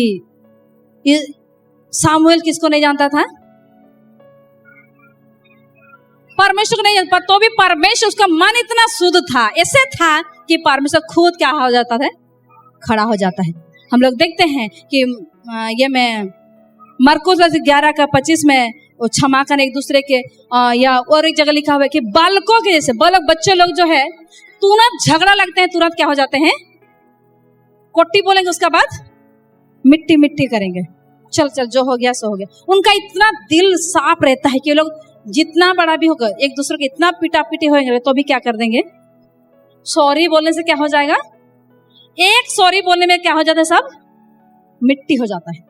सामुएल किसको नहीं जानता था, परमेश्वर को नहीं जानता, पर तो भी परमेश्वर, उसका मन इतना शुद्ध था, ऐसे था कि परमेश्वर खुद क्या हो जाता है, खड़ा हो जाता है। हम लोग देखते हैं कि ये में मरकुस 11 का 25 में वो क्षमा करने एक दूसरे के, या और एक जगह लिखा हुआ है कि बालकों के जैसे, बालक बच्चे लोग जो है तुरंत झगड़ा लगते हैं, तुरंत क्या हो जाते हैं, कोट्टी बोलेंगे, उसके बाद मिट्टी मिट्टी करेंगे, चल जो हो गया सो हो गया। उनका इतना दिल साफ रहता है कि लोग जितना बड़ा भी होगा, एक दूसरे के इतना पिटा पिटी होंगे तो भी क्या कर देंगे, सॉरी बोलने से क्या हो जाएगा, एक सॉरी बोलने में क्या हो जाता है, सब मिट्टी हो जाता है।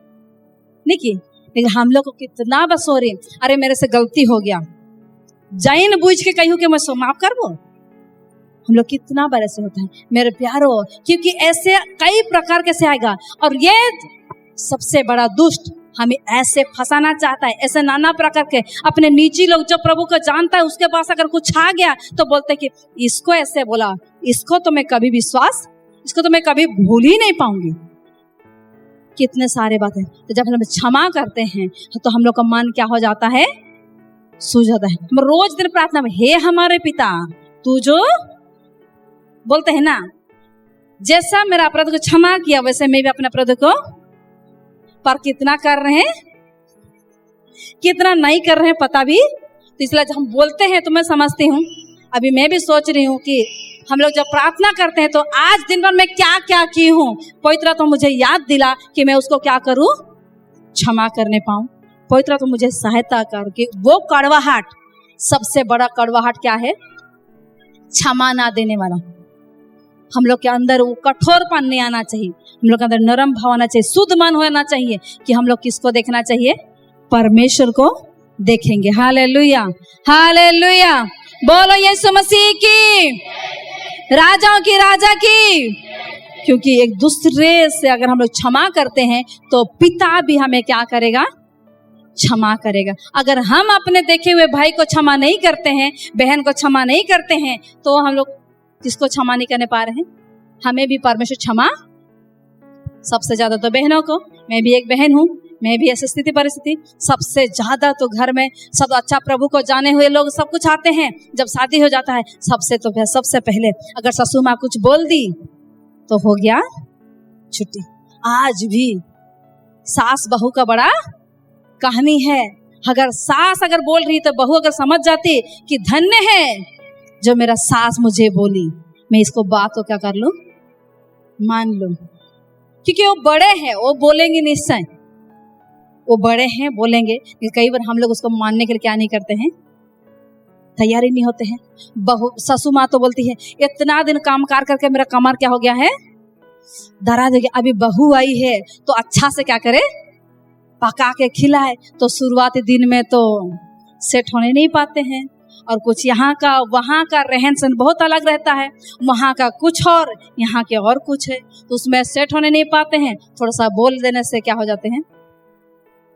लेकिन हम लोग को कितना बस सॉरी, अरे मेरे से गलती हो गया, जाइन बूझ के कहीं कि मैं माफ कर वो, हम लोग कितना बार ऐसे होता है मेरे प्यारो, क्योंकि ऐसे कई प्रकार के से आएगा। और ये सबसे बड़ा दुष्ट हमें ऐसे फंसाना चाहता है, ऐसे नाना प्रकार के अपने निजी लोग जो प्रभु को जानता है उसके पास अगर कुछ आ गया तो बोलते कि इसको ऐसे बोला, इसको तो मैं कभी विश्वास, इसको तो मैं कभी भूल ही नहीं पाऊंगी। कितने सारे बातें। तो जब हम क्षमा करते हैं तो हम लोग का मन क्या हो जाता है, सूझ जाता है। हम रोज दिन प्रार्थना में, हे हमारे पिता, तू जो बोलते हैं ना, जैसा मेरा अपराध को क्षमा किया वैसे मैं भी अपने अपराध को, पर कितना कर रहे हैं, कितना नहीं कर रहे हैं पता भी। तो इसलिए जब हम बोलते हैं तो मैं समझती हूँ, अभी मैं भी सोच रही हूँ कि हम लोग जब प्रार्थना करते हैं तो आज दिन भर में क्या क्या की हूँ, पवित्र तो मुझे याद दिला कि मैं उसको क्या करूँ, क्षमा करने पाऊँ। पवित्र तो मुझे सहायता कर कि वो कड़वाहट, सबसे बड़ा कड़वाहट क्या है, क्षमा ना देने वाला। हम लोग के अंदर वो कठोरपन नहीं आना चाहिए, हम लोग के अंदर नरम भाव आना चाहिए, शुद्ध मन होना चाहिए कि हम लोग किसको देखना चाहिए, परमेश्वर को देखेंगे। Hallelujah, hallelujah. बोलो यीशु मसीह की, राजाओं की राजा की। क्योंकि एक दूसरे से अगर हम लोग क्षमा करते हैं तो पिता भी हमें क्या करेगा, क्षमा करेगा। अगर हम अपने देखे हुए भाई को क्षमा नहीं करते हैं, बहन को क्षमा नहीं करते हैं, तो हम लोग किसको क्षमा नहीं करने पा रहे हैं, हमें भी परमेश्वर क्षमा, सबसे ज्यादा तो बहनों को, मैं भी एक बहन हूँ, मैं भी ऐसी स्थिति परिस्थिति, सबसे ज्यादा तो घर में सब अच्छा प्रभु को जाने हुए लोग सब कुछ आते हैं। जब शादी हो जाता है सबसे पहले अगर ससुर माँ कुछ बोल दी तो हो गया छुट्टी। आज भी सास बहू का बड़ा कहानी है। अगर सास अगर बोल रही तो बहू अगर समझ जाती कि धन्य है जो मेरा सास मुझे बोली, मैं इसको बात को क्या कर लूं, मान लूं, क्योंकि वो बड़े हैं, वो बोलेंगे निश्चय, वो बड़े हैं बोलेंगे, कई बार हम लोग उसको मानने के लिए क्या नहीं करते हैं, तैयारी नहीं होते हैं। बहू ससु माँ तो बोलती है इतना दिन काम कार करके मेरा कमर क्या हो गया है, दर्द हो गया, अभी बहू आई है तो अच्छा से क्या करे, पका के खिलाए। तो शुरुआती दिन में तो सेट होने नहीं पाते हैं, और कुछ यहाँ का वहाँ का रहन सहन बहुत अलग रहता है, वहाँ का कुछ और यहाँ के और कुछ है, तो उसमें सेट होने नहीं पाते हैं। थोड़ा सा बोल देने से क्या हो जाते हैं,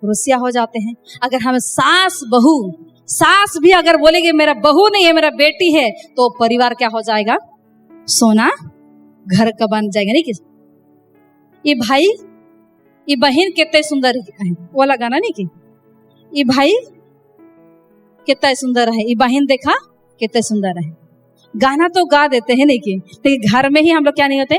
रुस्सिया हो जाते हैं। अगर हम सास भी अगर बोलेगी मेरा बहू नहीं है मेरा बेटी है, तो परिवार क्या हो जाएगा, सोना घर का बन जाएगा। नहीं कि ये भाई ये बहन कितने सुंदर है, वो वाला गाना नहीं कि ये भाई कितना सुंदर है, ये बहन देखा कितने सुंदर है, गाना तो गा देते हैं नहीं कि, लेकिन घर में ही हम लोग क्या नहीं होते,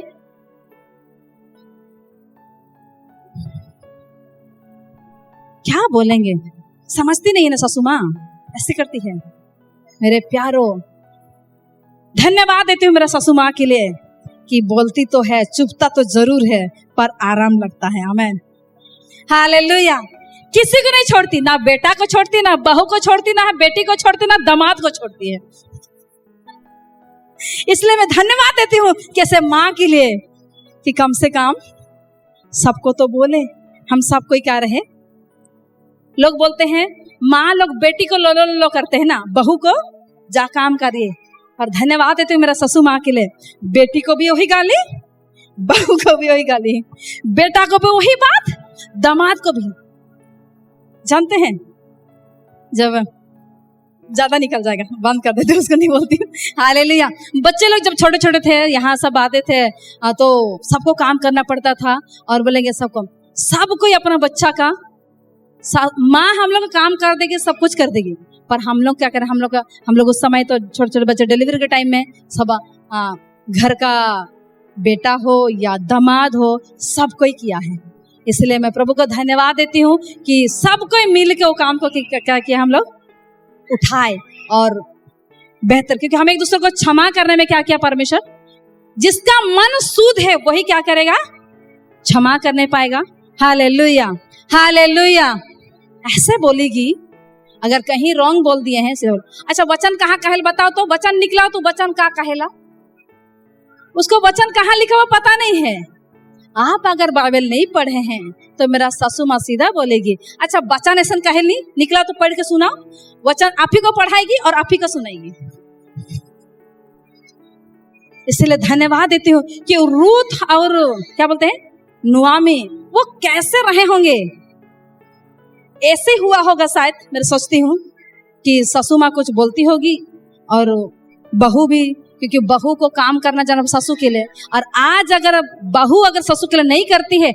क्या बोलेंगे, समझती नहीं है ना ससु माँ, ऐसे करती है। मेरे प्यारो, धन्यवाद देती हूँ मेरा ससु माँ के लिए कि बोलती तो है, चुपता तो जरूर है, पर आराम लगता है। आमेन, हालेलुया। किसी को नहीं छोड़ती, ना बेटा को छोड़ती, ना बहू को छोड़ती, ना बेटी को छोड़ती, ना दामाद को छोड़ती है। इसलिए मैं धन्यवाद देती हूँ कैसे माँ के लिए कि कम से कम सबको तो बोले, हम सबको ही क्या रहे। लोग बोलते हैं माँ लोग बेटी को लो लो लो करते हैं ना, बहू को जा काम करिए, और धन्यवाद देती हूँ मेरा ससु माँ के लिए, बेटी को भी वही गाली, बहू को भी वही गाली, बेटा को भी वही बात, दामाद को भी। जानते हैं जब ज्यादा निकल जाएगा बंद कर देते, उसको नहीं बोलती। हालेलुया। बच्चे लोग जब छोटे छोटे थे, यहाँ सब आते थे तो सबको काम करना पड़ता था, और बोलेंगे सबको अपना बच्चा का माँ हम लोग काम कर देगी, सब कुछ कर देगी, पर हम लोग क्या करें, हम लोग उस समय तो छोटे छोटे बच्चे डिलीवरी के टाइम में सब घर का बेटा हो या दामाद हो सबको ही किया है। इसलिए मैं प्रभु को धन्यवाद देती हूँ कि सबको मिल के वो काम को क्या किया, हम लोग उठाए और बेहतर, क्योंकि हम एक दूसरे को क्षमा करने में क्या किया परमेश्वर, जिसका मन शुद्ध है वही क्या करेगा, क्षमा करने पाएगा। Hallelujah, hallelujah. ऐसे बोलेगी, अगर कहीं रॉन्ग बोल दिए हैं से, अच्छा वचन कहाँ कहेल बताओ, तो वचन निकला तो वचन कहाँ कहेला, उसको वचन कहाँ लिखा हुआ पता नहीं है। आप अगर बाइबल नहीं पढ़े हैं तो मेरा ससु माँ सीधा बोलेगी, अच्छा वचन ऐसा कहेल नहीं निकला तो पढ़ के सुनाओ, वचन आप ही को पढ़ाएगी और आप ही को सुनाएगी। इसलिए धन्यवाद देती हूँ कि रूथ और क्या बोलते हैं नुआमी, वो कैसे रहे होंगे, ऐसे हुआ होगा शायद। मैं सोचती हूँ कि ससु माँ कुछ बोलती होगी और बहू भी, क्योंकि बहू को काम करना जाना ससु के लिए, और आज अगर बहू अगर ससु के लिए नहीं करती है,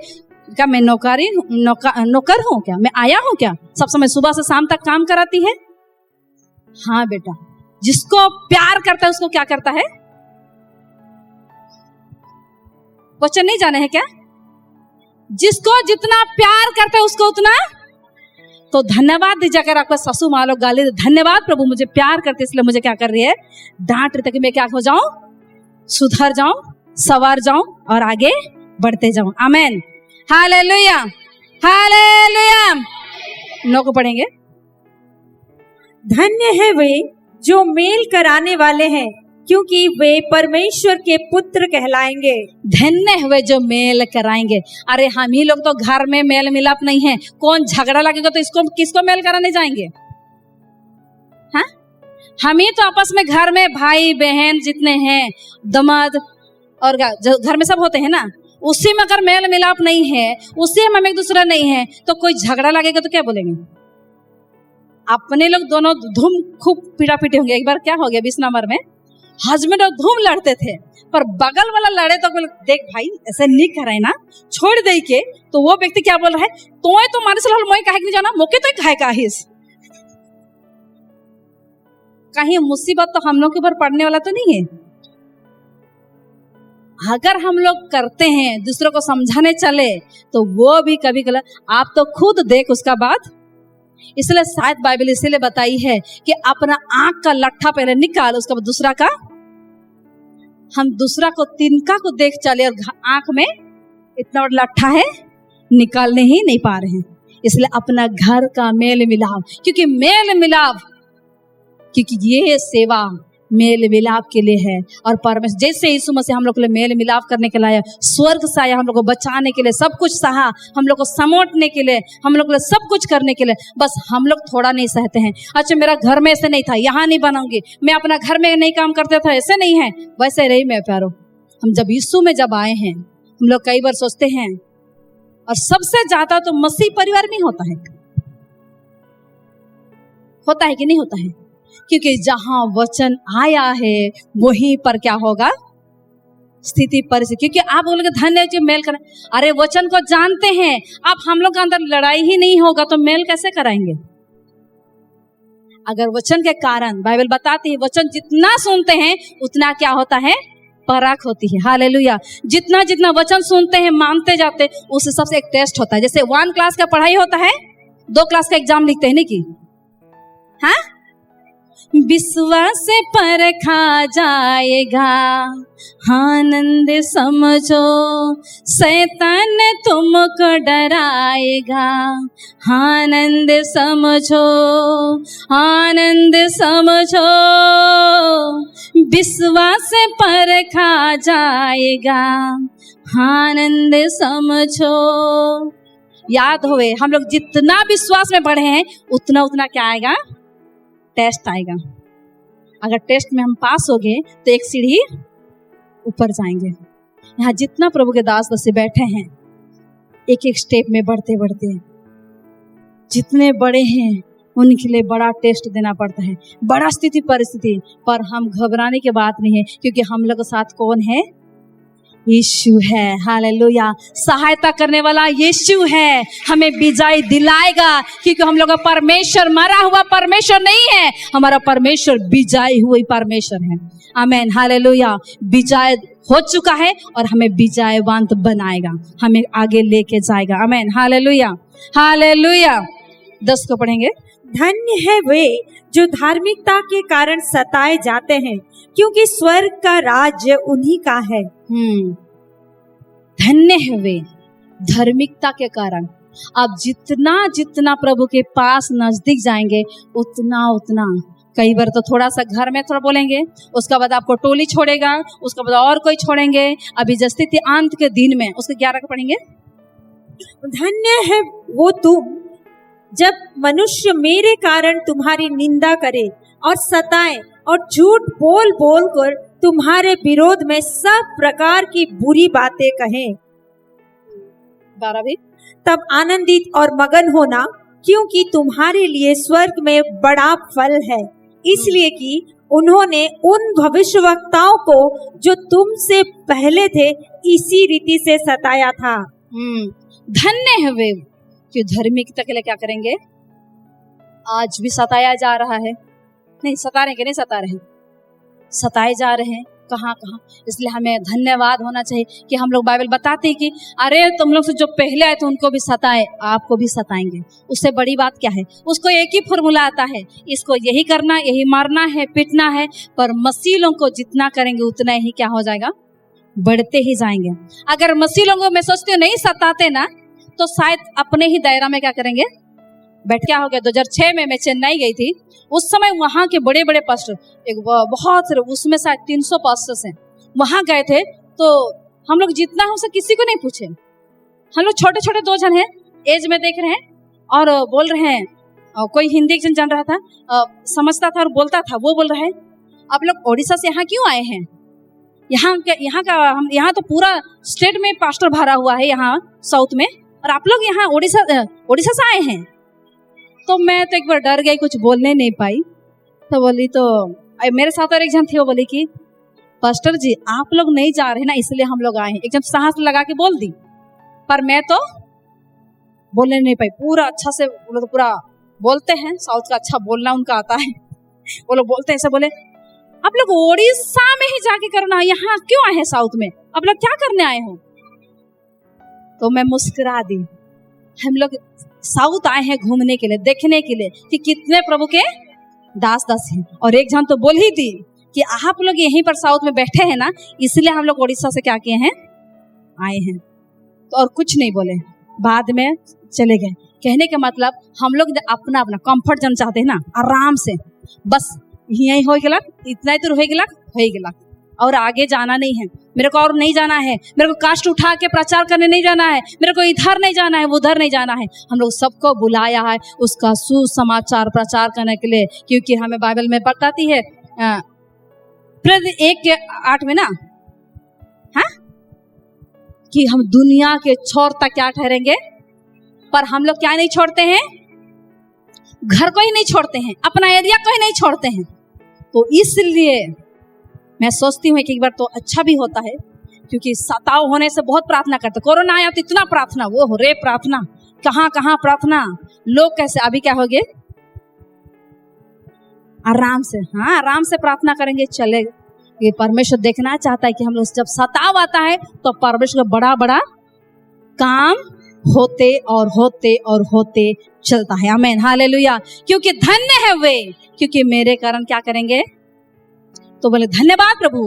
क्या मैं नौकर हूँ क्या, मैं आया हूँ क्या, सब समय सुबह से शाम तक काम कराती है। हाँ बेटा, जिसको प्यार करता है उसको क्या करता है, वचन नहीं जाने हैं क्या, जिसको जितना प्यार करता है उसको उतना। तो धन्यवाद दीजिए अगर आपका ससु माँ लोग गाली, धन्यवाद प्रभु मुझे प्यार करते इसलिए मुझे क्या कर रही है, डांट रही, ताकि मैं क्या हो जाऊं, सुधर जाऊं, सवार जाऊं और आगे बढ़ते जाऊं। आमेन, हालेलुया, हालेलुया। नौ को पढ़ेंगे। धन्य है वे जो मेल कराने वाले हैं, क्योंकि वे परमेश्वर के पुत्र कहलाएंगे। धन्य हुए जो मेल कराएंगे। अरे हम ही लोग तो घर में मेल मिलाप नहीं है, कौन झगड़ा लगेगा तो इसको किसको मेल कराने जाएंगे। हाँ, हम ही तो आपस में घर में भाई बहन जितने हैं, दामाद और जो घर में सब होते हैं ना, उसी में अगर मेल मिलाप नहीं है, उसी में हम एक दूसरा नहीं है, तो कोई झगड़ा लगेगा तो क्या बोलेंगे, अपने लोग दोनों धूम खूब पीटा पीटी होंगे। एक बार क्या हो गया, 20 नंबर में हस्बैंड और धूम लड़ते थे, पर बगल वाला लड़े तो देख भाई ऐसे नहीं करे ना, छोड़ दे के, तो वो व्यक्ति क्या बोल रहा है, तो मारे से मोई काहे नहीं जाना, मोके तो काहे काहिस। कहीं मुसीबत तो हम लोग के ऊपर पड़ने वाला तो नहीं है। अगर हम लोग करते हैं, दूसरों को समझाने चले, तो वो भी कभी कभी आप तो खुद देख उसका बाद। इसलिए शायद बाइबल इसीलिए बताई है कि अपना आंख का लट्ठा पहले निकाल, उसके बाद दूसरा का। हम दूसरा को तिनका को देख चले और आंख में इतना बड़ा लट्ठा है, निकालने ही नहीं पा रहे हैं। इसलिए अपना घर का मेल मिलाप, क्योंकि मेल मिलाप, क्योंकि ये सेवा मेल मिलाप के लिए है। और परमेश्वर जैसे यीशु मसीह हम लोग के लिए मेल मिलाप करने के लिए स्वर्ग से आया, हम लोग को बचाने के लिए सब कुछ सहा, हम लोग को समोटने के लिए, हम लोग के लिए सब कुछ करने के लिए, बस हम लोग थोड़ा नहीं सहते हैं। अच्छा मेरा घर में ऐसे नहीं था, यहाँ नहीं बनाऊंगी, मैं अपना घर में नहीं काम करते था, ऐसे नहीं है, वैसे रही मैं प्यारो। हम जब यीशु में जब आए हैं, हम लोग कई बार सोचते हैं, और सबसे ज्यादा तो मसीह परिवार में होता है कि नहीं होता है, क्योंकि जहां वचन आया है वहीं पर क्या होगा, स्थिति परिस्थिति। क्योंकि आप बोलोगे धन्य जो मेल करें, अरे वचन को जानते हैं, अब हम लोग के अंदर लड़ाई ही नहीं होगा तो मेल कैसे कराएंगे? अगर वचन के कारण, बाइबल बताती है वचन जितना सुनते हैं उतना क्या होता है, परख होती है। हालेलुया। जितना जितना वचन सुनते हैं, मानते जाते हैं, उस हिसाब से एक टेस्ट होता है। जैसे 1 क्लास का पढ़ाई होता है, 2 क्लास का एग्जाम लिखते हैं, नहीं की? हाँ, विश्वास से परखा जाएगा, आनंद समझो, शैतान तुमको डराएगा, आनंद समझो, आनंद समझो, विश्वास से परखा जाएगा, आनंद समझो। याद होवे, हम लोग जितना विश्वास में बढ़े हैं उतना उतना क्या आएगा, टेस्ट आएगा। अगर टेस्ट में हम पास हो गए तो एक सीढ़ी ऊपर जाएंगे। यहाँ जितना प्रभु के दास दासी बैठे हैं, एक एक स्टेप में बढ़ते बढ़ते जितने बड़े हैं उनके लिए बड़ा टेस्ट देना पड़ता है, बड़ा स्थिति परिस्थिति, पर हम घबराने की बात नहीं है, क्योंकि हम लोग के साथ कौन है, यीशु है। हालेलुया। सहायता करने वाला यीशु है, हमें विजय दिलाएगा, क्योंकि हम लोग का परमेश्वर मरा हुआ परमेश्वर नहीं है, हमारा परमेश्वर विजय हुई परमेश्वर है। आमेन। हालेलुया। विजय हो चुका है और हमें विजयवंत बनाएगा, हमें आगे लेके जाएगा। आमेन। हालेलुया। हालेलुया। 10 को पढ़ेंगे। धन्य है वे जो धार्मिकता के कारण सताए जाते हैं, क्योंकि स्वर्ग का राज्य उन्हीं का है। धन्य है वे धार्मिकता के कारण। आप जितना जितना प्रभु के पास नजदीक जाएंगे उतना उतना, कई बार तो थोड़ा सा घर में थोड़ा बोलेंगे, उसके बाद आपको टोली छोड़ेगा, उसके बाद और कोई छोड़ेंगे। अभी जस्ती थी अंत के दिन में, उसके 11 को पढ़ेंगे। धन्य है वो तुम जब मनुष्य मेरे कारण तुम्हारी निंदा करे और सताए और झूठ बोल बोल कर तुम्हारे विरोध में सब प्रकार की बुरी बातें कहें। 12 भी। तब आनंदित और मगन होना, क्योंकि तुम्हारे लिए स्वर्ग में बड़ा फल है, इसलिए कि उन्होंने उन भविष्यवक्ताओं को जो तुमसे पहले थे इसी रीति से सताया था। धन्य है वे कि धार्मिकता के लिए क्या करेंगे। आज भी सताया जा रहा है, नहीं सता रहे, नहीं सता रहे, सताए जा रहे हैं कहाँ कहाँ। इसलिए हमें धन्यवाद होना चाहिए कि हम लोग बाइबल बताते हैं कि अरे तुम लोग से जो पहले आए थे उनको भी सताए, आपको भी सताएंगे। उससे बड़ी बात क्या है, उसको एक ही फॉर्मूला आता है, इसको यही करना, यही मारना है, पिटना है। पर मसीह लोगों को जितना करेंगे उतना ही क्या हो जाएगा, बढ़ते ही जाएंगे। अगर मसीह लोगों को मैं सोचती हूँ नहीं सताते ना, तो शायद अपने ही दायरा में क्या करेंगे, बैठ क्या हो गया। 2006 में मैं चेन्नई गई थी, उस समय वहाँ के बड़े बड़े पास्टर, एक बहुत सारे, उसमें शायद 300 पास्टर्स हैं, वहाँ गए थे। तो हम लोग जितना है उसे किसी को नहीं पूछे, हम लोग छोटे छोटे 2 जन हैं, एज में देख रहे हैं और बोल रहे हैं। कोई हिंदी एक जन जान रहा था, समझता था और बोलता था, वो बोल रहा है आप लोग उड़ीसा से यहाँ क्यों आए हैं, यहाँ तो पूरा स्टेट में पास्टर भरा हुआ है यहाँ साउथ में, और आप लोग यहाँ उड़ीसा से आए हैं। तो मैं तो एक बार डर गई, कुछ बोलने नहीं पाई। तो बोली, तो मेरे साथ और एक जन थे, वो बोली कि पास्टर जी आप लोग नहीं जा रहे ना इसलिए हम लोग आए हैं। एकदम साहस लगा के बोल दी, पर मैं तो बोलने नहीं पाई। पूरा अच्छा से बोले, तो पूरा बोलते हैं, साउथ का अच्छा बोलना उनका आता है, वो लोग बोलते हैं ऐसे, बोले आप लोग उड़ीसा में ही जाके करो ना, यहाँ क्यों आए हैं साउथ में, आप लोग क्या करने आए हो। तो मैं मुस्कुरा दी। हम लोग साउथ आए हैं घूमने के लिए, देखने के लिए कि कितने प्रभु के दास दास हैं। और एक जन तो बोल ही दी कि आप लोग यहीं पर साउथ में बैठे हैं ना, इसलिए हम लोग उड़ीसा से क्या किए हैं, आए हैं। तो और कुछ नहीं बोले। बाद में चले गए। कहने का मतलब हम लोग अपना अपना कंफर्ट जोन चाहते हैं ना, आराम से बस यही हो गया, इतना ही दूर हो गया और आगे जाना नहीं है, मेरे को और नहीं जाना है, मेरे को कास्ट उठा के प्रचार करने नहीं जाना है, मेरे को इधर नहीं जाना है, उधर नहीं जाना है। हम लोग सबको बुलाया है उसका सुसमाचार प्रचार करने के लिए, क्योंकि हमें बाइबल में बताती है 1:8 में ना, हाँ, कि हम दुनिया के छोर तक क्या ठहरेंगे, पर हम लोग क्या नहीं छोड़ते हैं, घर को ही नहीं छोड़ते हैं, अपना एरिया को ही नहीं छोड़ते हैं। तो इसलिए मैं सोचती हूँ कि एक बार तो अच्छा भी होता है, क्योंकि सताव होने से बहुत प्रार्थना करते। कोरोना आया तो इतना प्रार्थना, वो हो रे प्रार्थना, कहाँ प्रार्थना, लोग कैसे, अभी क्या हो गए, आराम से, हाँ आराम से प्रार्थना करेंगे चलेगा। ये परमेश्वर देखना चाहता है कि हम लोग जब सताव आता है तो परमेश्वर का बड़ा बड़ा काम होते और होते और होते चलता है। आमीन, हालेलुया। क्योंकि धन्य है वे, क्योंकि मेरे कारण क्या करेंगे। तो बोले धन्यवाद प्रभु,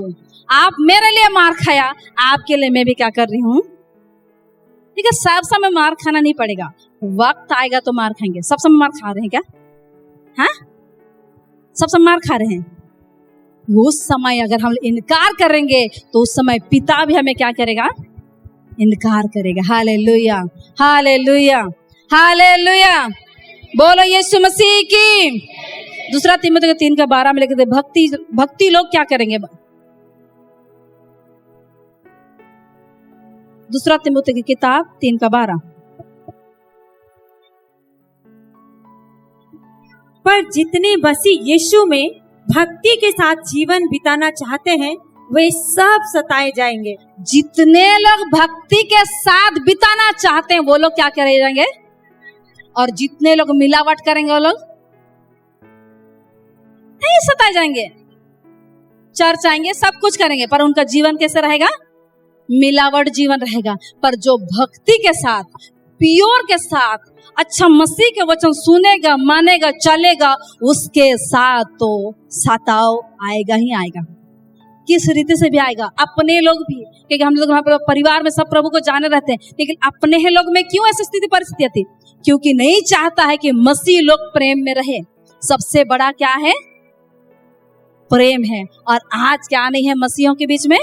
आप मेरे लिए मार खाया, आपके लिए मैं भी क्या कर रही हूँ। ठीक है, सब समय मार खाना नहीं पड़ेगा, वक्त आएगा तो मार खाएंगे। सब समय मार खा रहे हैं क्या? हाँ, सब समय मार खा रहे हैं। उस समय अगर हम इनकार करेंगे तो उस समय पिता भी हमें क्या करेगा, इनकार करेगा। Hallelujah, hallelujah, hallelujah. बोलो यीशु मसीह की। 2 तीमुथियुस 3:12 में लिखते हैं, भक्ति लोग क्या करेंगे। 2 तीमुथियुस की किताब 3:12। पर जितने मसीह यीशु में भक्ति के साथ जीवन बिताना चाहते हैं वे सब सताए जाएंगे। जितने लोग भक्ति के साथ बिताना चाहते हैं वो लोग क्या करे जाएंगे, और जितने लोग मिलावट करेंगे वो लोग नहीं सताए जाएंगे। चर्च आएंगे, सब कुछ करेंगे, पर उनका जीवन कैसे रहेगा, मिलावट जीवन रहेगा। पर जो भक्ति के साथ, प्योर के साथ, अच्छा मसीह के वचन सुनेगा, मानेगा, चलेगा, उसके साथ तो सताव आएगा ही आएगा, किस रीति से भी आएगा। अपने लोग भी, क्योंकि हम लोग परिवार में सब प्रभु को जाने रहते हैं, लेकिन अपने ही लोग में क्यों ऐसी स्थिति परिस्थिति आती, क्योंकि नहीं चाहता है कि मसीह लोग प्रेम में रहे। सबसे बड़ा क्या है, प्रेम है। और आज क्या नहीं है मसीहों के बीच में,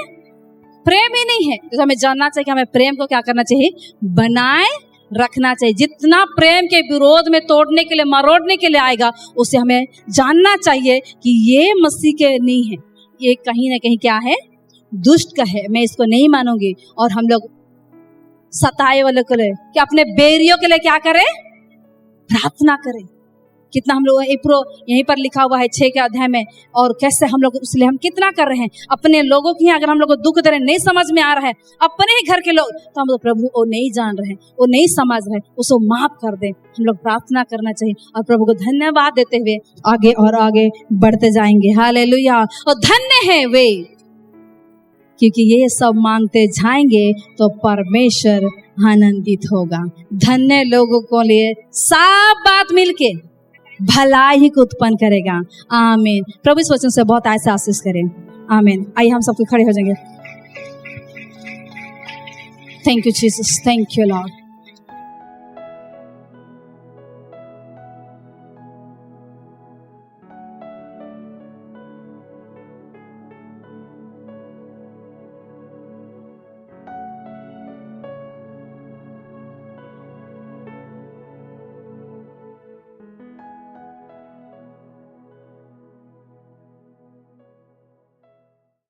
प्रेम ही नहीं है। तो हमें जानना चाहिए कि हमें प्रेम को क्या करना चाहिए, बनाए रखना चाहिए। जितना प्रेम के विरोध में तोड़ने के लिए, मरोड़ने के लिए आएगा, उसे हमें जानना चाहिए कि ये मसीह के नहीं है, ये कहीं ना कहीं क्या है, दुष्ट का है, मैं इसको नहीं मानूंगी। और हम लोग सताए वाले के लिए, कि अपने बैरियों के लिए क्या करें, प्रार्थना करें। कितना हम लोग यहीं पर लिखा हुआ है 6 के अध्याय में, और कैसे हम लोग उसलिए हम कितना कर रहे हैं। अपने लोगों की अगर हम लोग को दुख दे रहे, नहीं समझ में आ रहा है, अपने ही घर के लोग, तो हम लोग प्रभु वो नहीं जान रहे हैं, वो नहीं समझ रहे, उसको माफ कर दे। हम लोग प्रार्थना करना चाहिए और प्रभु को धन्यवाद देते हुए आगे और आगे बढ़ते जाएंगे। हालेलुया। और धन्य है वे, क्योंकि ये सब मांगते जाएंगे तो परमेश्वर आनंदित होगा। धन्य लोगों को लिए सब बात मिलके भलाई को उत्पन्न करेगा। आमीन। प्रभु इस वचन से बहुत ऐसा आशीष करें। आमीन। आइए हम सबके खड़े हो जाएंगे। Thank you Jesus, thank you Lord.